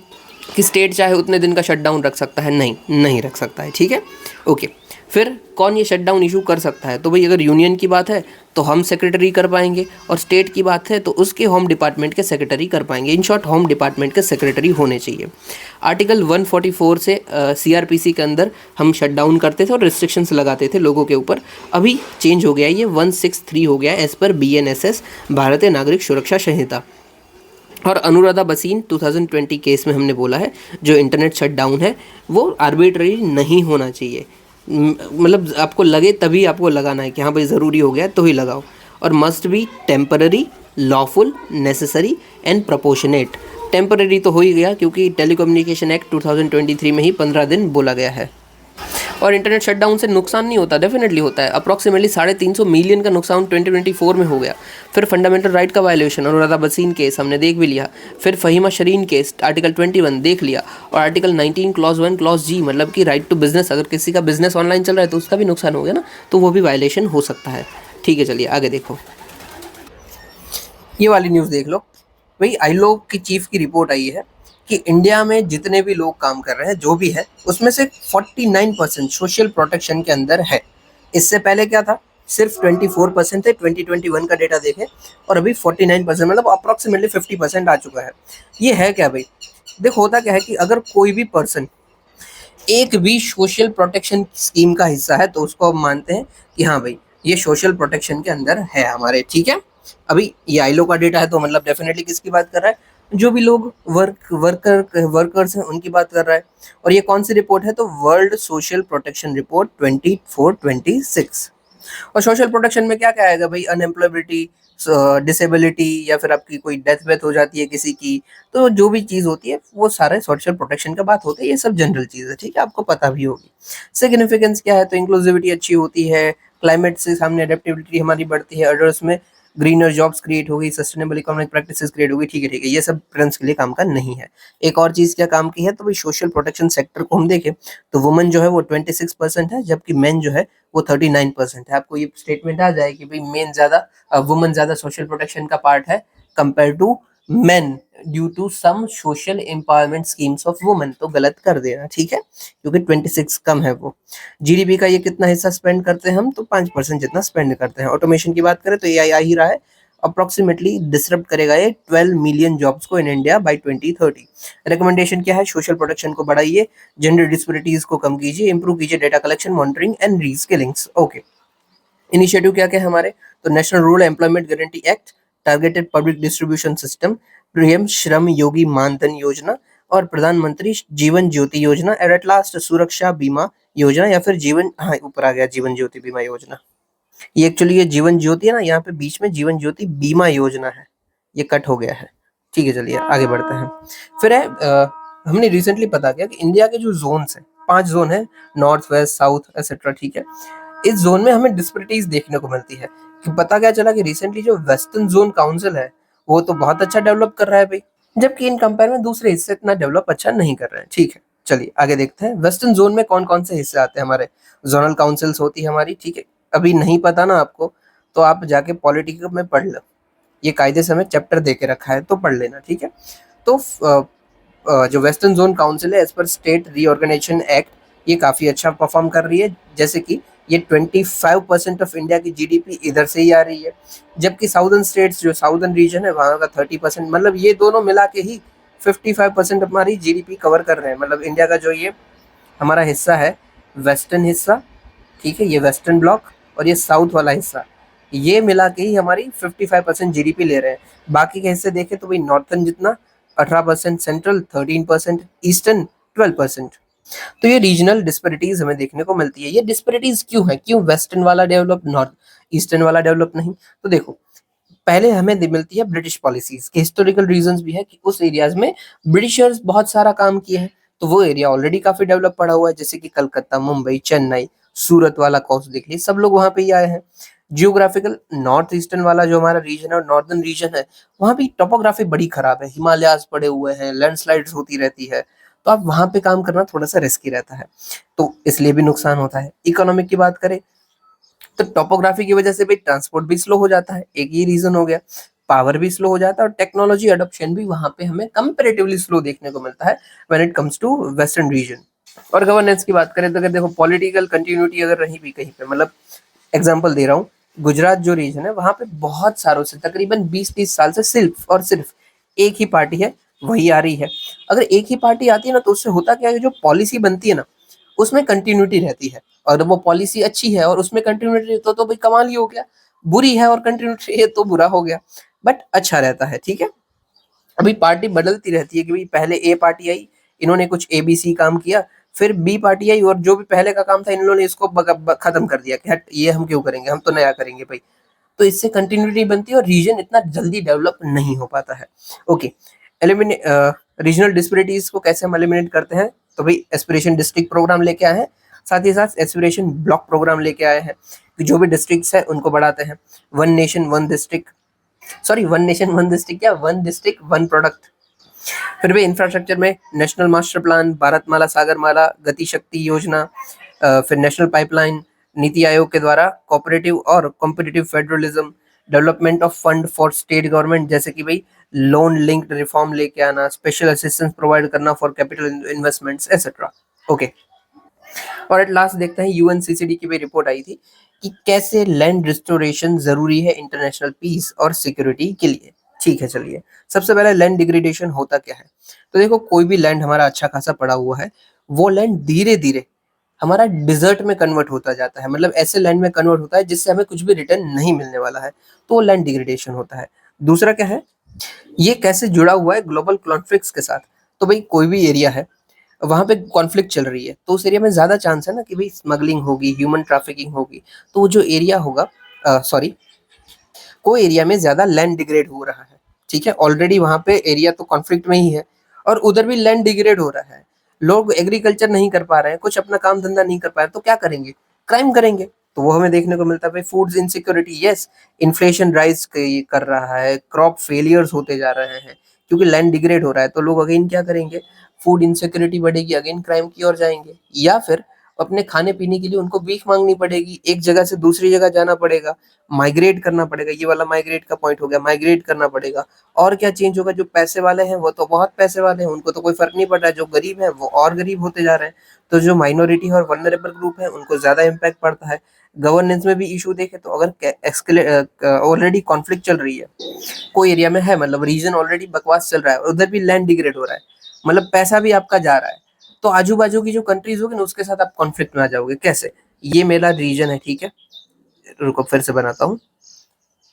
कि स्टेट चाहे उतने दिन का शटडाउन रख सकता है, नहीं रख सकता है, ठीक है, ओके। फिर कौन ये शटडाउन इशू कर सकता है, तो भाई अगर यूनियन की बात है तो हम सेक्रेटरी कर पाएंगे, और स्टेट की बात है तो उसके होम डिपार्टमेंट के सेक्रेटरी कर पाएंगे। इन शॉर्ट होम डिपार्टमेंट के सेक्रेटरी होने चाहिए। आर्टिकल 144 से सीआरपीसी के अंदर हम शटडाउन करते थे और रिस्ट्रिक्शंस लगाते थे लोगों के ऊपर, अभी चेंज हो गया, ये 163 हो गया एज़ पर BNSS भारतीय नागरिक सुरक्षा संहिता। और अनुराधा बसीन 2020 केस में हमने बोला है जो इंटरनेट शटडाउन है वो आर्बिट्ररी नहीं होना चाहिए, मतलब आपको लगे तभी आपको लगाना है कि हाँ भाई ज़रूरी हो गया तो ही लगाओ, और must be temporary, lawful, necessary and proportionate. Temporary तो हो ही गया क्योंकि टेलीकम्युनिकेशन एक्ट 2023 में ही 15 दिन बोला गया है। और इंटरनेट शटडाउन से नुकसान नहीं होता, डेफिनेटली होता है, अप्रॉक्सीमेटली 350 मिलियन का नुकसान 2024 में हो गया। फिर फंडामेंटल राइट का वायलेशन, अनुराधा बसीन केस हमने देख भी लिया, फिर फ़हीमा शरीन केस आर्टिकल 21 देख लिया, और आर्टिकल 19 क्लॉज 1 क्लॉज जी, मतलब कि राइट टू बिजनेस, अगर किसी का बिजनेस ऑनलाइन चल रहा है तो उसका भी नुकसान हो गया ना, तो वो भी वायलेशन हो सकता है, ठीक है। चलिए आगे देखो, ये वाली न्यूज़ देख लो भाई, आईलो की चीफ की रिपोर्ट आई है कि इंडिया में जितने भी लोग काम कर रहे हैं जो भी है उसमें से 49% सोशल प्रोटेक्शन के अंदर है। इससे पहले क्या था, सिर्फ 24% थे, 2021 का डेटा देखें, और अभी 49%, मतलब अप्रॉक्सीमेटली 50% आ चुका है। ये है क्या भाई, देखो होता क्या है कि अगर कोई भी पर्सन एक भी सोशल प्रोटेक्शन स्कीम का हिस्सा है तो उसको हम मानते हैं कि हाँ भाई ये सोशल प्रोटेक्शन के अंदर है हमारे, ठीक है। अभी ये आईलो का डेटा है तो मतलब डेफिनेटली किसकी बात कर रहा है, जो भी लोग वर्कर्स हैं उनकी बात कर रहा है। और ये कौन सी रिपोर्ट है, तो वर्ल्ड सोशल प्रोटेक्शन रिपोर्ट 2426। और सोशल प्रोटेक्शन में क्या क्या आएगा भाई, अनएम्प्लॉयबिलिटी, डिसेबिलिटी, या फिर आपकी कोई डेथ वेथ हो जाती है किसी की, तो जो भी चीज़ होती है वो सारे सोशल प्रोटेक्शन का बात होता है। ये सब जनरल चीज़ है, ठीक है, आपको पता भी होगी। सिग्निफिकेंस क्या है, तो इंक्लूसिविटी अच्छी होती है, क्लाइमेट से सामने अडेप्टेबिलिटी हमारी बढ़ती है, अडर्स में ग्रीनर जॉब्स क्रिएट होगी, सस्टेनेबल इकोनॉमिक प्रैक्टिसेस क्रिएट होगी, ठीक है ठीक है, ये सब फ्रेंड्स के लिए काम का नहीं है। एक और चीज़ क्या काम की है, तो भाई सोशल प्रोटेक्शन सेक्टर को हम देखें तो वुमेन जो है वो 26% है, जबकि मेन जो है वो 39% है। आपको ये स्टेटमेंट आ जाए कि भाई मेन ज़्यादा, वुमेन ज़्यादा सोशल प्रोटेक्शन का पार्ट है compare to men due to some social empowerment schemes of women, तो गलत कर देना, ठीक है, क्योंकि 26 कम है वो। जीडीपी का ये कितना हिस्सा स्पेंड करते हैं हम, तो 5% जितना स्पेंड करते हैं। ऑटोमेशन की बात करें तो ये आ ही रहा है, अप्रोक्सीमेटली डिसरप्ट करेगा ये 12 मिलियन जॉब्स को इन इंडिया बाय 2030। रिकमेंडेशन क्या है, सोशल प्रोटेक्शन को बढ़ाइए, जेंडर डिस्पेरिटीज को कम कीजिए, इंप्रूव कीजिए data collection, monitoring and reskillings. Okay, initiative क्या क्या है हमारे, तो national rural employment guarantee act, targeted public distribution system, PM Shram Yogi मानधन योजना, और प्रधानमंत्री जीवन ज्योति योजना, और एट लास्ट सुरक्षा बीमा योजना, या फिर जीवन, हाँ ऊपर आ गया जीवन ज्योति बीमा योजना। ये एक्चुअली ये जीवन ज्योति है ना, यहाँ पे बीच में जीवन ज्योति बीमा योजना है, ये कट हो गया है, ठीक है। चलिए आगे बढ़ते हैं। फिर है हमने रिसेंटली पता किया कि इंडिया के जो जोन्स हैं, 5 जोन है, नॉर्थ वेस्ट साउथ एक्सेट्रा, ठीक है। इस जोन में हमें डिस्पेरिटीज देखने को मिलती है कि पता क्या चला कि रिसेंटली जो वेस्टर्न जोन काउंसिल है वो तो बहुत अच्छा डेवलप कर रहा है भाई, जबकि इन कंपेयर में दूसरे हिस्से इतना डेवलप अच्छा नहीं कर रहे हैं, ठीक है। चलिए आगे देखते हैं, वेस्टर्न जोन में कौन कौन से हिस्से आते हैं हमारे, जोनल काउंसिल्स होती है हमारी, ठीक है। अभी नहीं पता ना आपको तो आप जाके पॉलिटिक्स में पढ़ लो, ये कायदे से हमें चैप्टर दे के रखा है तो पढ़ लेना, ठीक है। तो जो वेस्टर्न जोन काउंसिल है एज पर स्टेट रीऑर्गेनाइजेशन एक्ट, ये काफ़ी अच्छा परफॉर्म कर रही है, जैसे कि ये 25% ऑफ इंडिया की जीडीपी इधर से ही आ रही है, जबकि साउदर्न स्टेट्स जो साउदर्न रीजन है वहाँ का 30%, मतलब ये दोनों मिला के ही 55% हमारी जीडीपी कवर कर रहे हैं। मतलब इंडिया का जो ये हमारा हिस्सा है, वेस्टर्न हिस्सा, ठीक है, ये वेस्टर्न ब्लॉक, और ये साउथ वाला हिस्सा, ये मिला के ही हमारी 55% जीडीपी ले रहे हैं। बाकी के हिस्से देखें तो भाई नॉर्थन जितना 18%, सेंट्रल 13%, ईस्टर्न 12%। तो ये रीजनल डिस्पेरिटीज हमें देखने को मिलती है। ये डिस्पेरिटीज क्यों है, क्यों वेस्टर्न वाला डेवलप नॉर्थ ईस्टर्न वाला डेवलप नहीं, तो देखो पहले हमें मिलती है ब्रिटिश पॉलिसीज के हिस्टोरिकल रीजंस भी है कि उस एरियाज में ब्रिटिशर्स बहुत सारा काम किए हैं, तो वो एरिया ऑलरेडी काफी डेवलप पड़ा हुआ है, जैसे कि कलकत्ता, मुंबई, चेन्नई, सूरत वाला कोस्ट देख लीजिए, सब लोग वहां पे ही आए हैं। जियोग्राफिकल नॉर्थ ईस्टर्न वाला जो हमारा रीजन है और नॉर्दर्न रीजन है, वहाँ भी टोपोग्राफी बड़ी खराब है, हिमालयाज पड़े हुए हैं, लैंडस्लाइड्स होती रहती है, तो आप वहां पे काम करना थोड़ा सा रिस्की रहता है, तो इसलिए भी नुकसान होता है। इकोनॉमिक की बात करें तो टोपोग्राफी की वजह से भी ट्रांसपोर्ट भी स्लो हो जाता है, एक ये रीजन हो गया। पावर भी स्लो हो जाता है और टेक्नोलॉजी अडॉप्शन भी वहां पे हमें कंपैरेटिवली स्लो देखने को मिलता है when it comes to western region. और गवर्नेंस की बात करें तो अगर देखो पॉलिटिकल कंटिन्यूटी अगर रही भी कहीं पे, मतलब एग्जांपल दे रहा हूँ, गुजरात जो रीजन है वहां पे बहुत सालों से तकरीबन 20-30 साल से सिर्फ और सिर्फ एक ही पार्टी है, वही आ रही है। अगर एक ही पार्टी आती है ना तो उससे होता क्या है, जो पॉलिसी बनती है ना उसमें कंटिन्यूटी रहती है, और वो पॉलिसी अच्छी है और उसमें कंटिन्यूटी तो भाई कमाल ही हो गया, बुरी है और कंटिन्यूटी है तो बुरा हो गया, बट अच्छा रहता है, ठीक है। अभी पार्टी बदलती रहती है कि भाई पहले ए पार्टी आई, इन्होंने कुछ एबीसी काम किया, फिर बी पार्टी आई और जो भी पहले का काम था इन्होंने इसको खत्म कर दिया कि हट ये हम क्यों करेंगे, हम तो नया करेंगे भाई, तो इससे कंटिन्यूटी बनती है और रीजन इतना जल्दी डेवलप नहीं हो पाता है। ओके, एलिमिनेट रीजनल डिस्पेरिटीज को कैसे हम एलिमिनेट करते हैं, तो भाई एस्पिरेशन डिस्ट्रिक्ट प्रोग्राम लेके आए हैं, साथ ही साथ एस्पिरेशन ब्लॉक प्रोग्राम लेके आए हैं कि जो भी डिस्ट्रिक्ट्स है उनको बढ़ाते हैं। One nation one district, sorry one nation one district क्या, वन डिस्ट्रिक्ट वन प्रोडक्ट। फिर भी इंफ्रास्ट्रक्चर में national master plan, Bharatmala, Sagarmala, गति शक्ति योजना, फिर नेशनल पाइपलाइन, नीति आयोग के द्वारा कोऑपरेटिव और competitive federalism, development of fund for state government, जैसे कि भाई लोन लिंक्ड रिफॉर्म लेके आना, स्पेशल असिस्टेंस प्रोवाइड करना for capital investments etcetera. Okay, और एट लास्ट देखते हैं यूएनसीसीडी की भी रिपोर्ट आई थी कि कैसे लैंड रिस्टोरेशन जरूरी है इंटरनेशनल पीस और सिक्योरिटी के लिए, ठीक है। चलिए सबसे पहले लैंड डिग्रेडेशन होता क्या है, तो देखो कोई भी लैंड हमारा अच्छा खासा पड़ा हुआ है वो लैंड धीरे धीरे हमारा डिजर्ट में कन्वर्ट होता जाता है, मतलब ऐसे लैंड में कन्वर्ट होता है जिससे हमें कुछ भी रिटर्न नहीं मिलने वाला है, तो वो लैंड डिग्रेडेशन होता है। दूसरा क्या है, ये कैसे जुड़ा हुआ है ग्लोबल कॉन्फ्लिक्ट्स के साथ। तो भाई कोई भी एरिया है, वहां पे कॉन्फ्लिक्ट चल रही है, तो उस एरिया में ज्यादा चांस है ना कि भाई स्मगलिंग होगी, ह्यूमन ट्रैफिकिंग होगी। तो वो जो एरिया होगा, सॉरी, कोई एरिया में ज्यादा लैंड डिग्रेड हो रहा है, ठीक है, ऑलरेडी वहां पे एरिया तो कॉन्फ्लिक्ट में ही है, और उधर भी लैंड डिग्रेड हो रहा है, लोग एग्रीकल्चर नहीं कर पा रहे हैं, कुछ अपना काम धंधा नहीं कर पा रहे, तो क्या करेंगे, क्राइम करेंगे। तो वो हमें देखने को मिलता है भाई, food insecurity, yes, inflation rise कर रहा है, क्रॉप फेलियर्स होते जा रहे हैं, क्योंकि लैंड डिग्रेड हो रहा है, तो लोग अगेन क्या करेंगे, फूड इनसिक्योरिटी बढ़ेगी, अगेन क्राइम की ओर जाएंगे, या फिर अपने खाने पीने के लिए उनको भीख मांगनी पड़ेगी, एक जगह से दूसरी जगह जाना पड़ेगा, माइग्रेट करना पड़ेगा, ये वाला माइग्रेट का पॉइंट हो गया, माइग्रेट करना पड़ेगा। और क्या चेंज होगा, जो पैसे वाले हैं वो तो बहुत पैसे वाले हैं, उनको तो कोई फर्क नहीं पड़ रहा है, जो गरीब है वो और गरीब होते जा रहे हैं, तो जो माइनॉरिटी और वल्नरेबल ग्रुप है उनको ज्यादा इम्पैक्ट पड़ता है। गवर्नेंस में भी इशू देखे तो अगर ऑलरेडी कॉन्फ्लिक्ट चल रही है, कोई एरिया में है, मतलब रीजन ऑलरेडी बकवास चल रहा है, उधर भी लैंड डिग्रेड हो रहा है, मतलब पैसा भी आपका जा रहा है, तो आजू बाजू की जो कंट्रीज होगी ना उसके साथ आप कॉन्फ्लिक्ट में आ जाओगे। कैसे, ये मेरा रीजन है, ठीक है, रुको फिर से बनाता हूँ,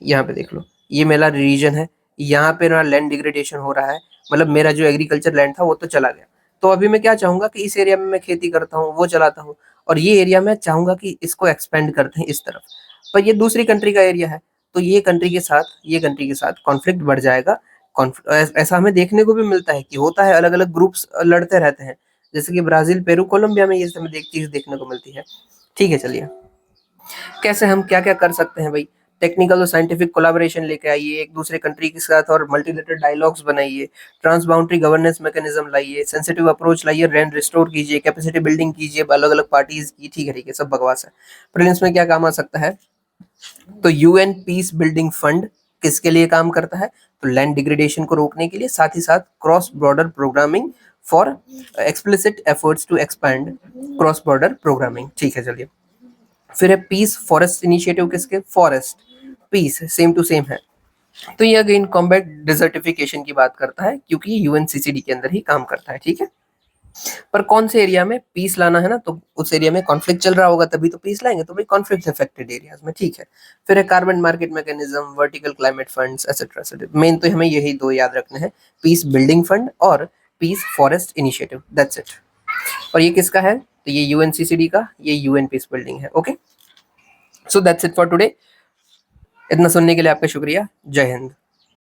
यहाँ पे देख लो, ये मेरा रीजन है, यहाँ पे ना लैंड डिग्रेडेशन हो रहा है, मतलब मेरा जो एग्रीकल्चर लैंड था वो तो चला गया, तो अभी मैं क्या चाहूंगा कि इस एरिया में मैं खेती करता हूँ, वो चलाता हूँ, और ये एरिया मैं चाहूंगा कि इसको एक्सपेंड करते हैं इस तरफ, पर ये दूसरी कंट्री का एरिया है, तो ये कंट्री के साथ कॉन्फ्लिक्ट बढ़ जाएगा। ऐसा हमें देखने को भी मिलता है कि होता है, अलग अलग ग्रुप्स लड़ते रहते हैं, जैसे कि ब्राजील, पेरू, कोलंबिया में ये सब चीज देखने को मिलती है। ठीक है, चलिए, कैसे हम क्या क्या कर सकते हैं भाई, टेक्निकल और साइंटिफिक कोलैबोरेशन लेके आइए एक दूसरे कंट्री के साथ, और मल्टीलेटरल डायलॉग्स बनाइए, ट्रांस बाउंड्री गवर्नेंस मैकेनिज्म लाइए, सेंसिटिव अप्रोच लाइए, लैंड रिस्टोर कीजिए, कैपेसिटी बिल्डिंग कीजिए अलग अलग पार्टीज की। ठीक है, सब बकवास है। प्रीलिम्स में क्या काम आ सकता है, तो यूएन पीस बिल्डिंग फंड किसके लिए काम करता है, तो लैंड डिग्रेडेशन को रोकने के लिए, साथ ही साथ cross border programming for explicit efforts to expand cross border programming. ठीक है, चलिए, फिर है पीस फॉरेस्ट इनिशिएटिव, किसके, forest, peace same to same है, तो ये अगेन कॉम्बैट डिजर्टिफिकेशन की बात करता है, क्योंकि ये यूएनसीसीडी के अंदर ही काम करता है। ठीक है, पर कौन से एरिया में पीस लाना है ना, तो उस एरिया में कॉन्फ्लिक्ट चल रहा होगा तभी तो पीस लाएंगे, तो भाई कॉन्फ्लिक्ट अफेक्टेड एरियाज में। ठीक है, फिर है carbon market mechanism, vertical climate funds, etcetera. Main तो हमें यही दो याद रखने हैं, पीस बिल्डिंग फंड और peace forest initiative, that's it. और ये किसका है, तो ये यूएनसीसीडी का, ये यूएन पीस बिल्डिंग है। Okay, so that's it for today. इतना सुनने के लिए आपका शुक्रिया, जय हिंद।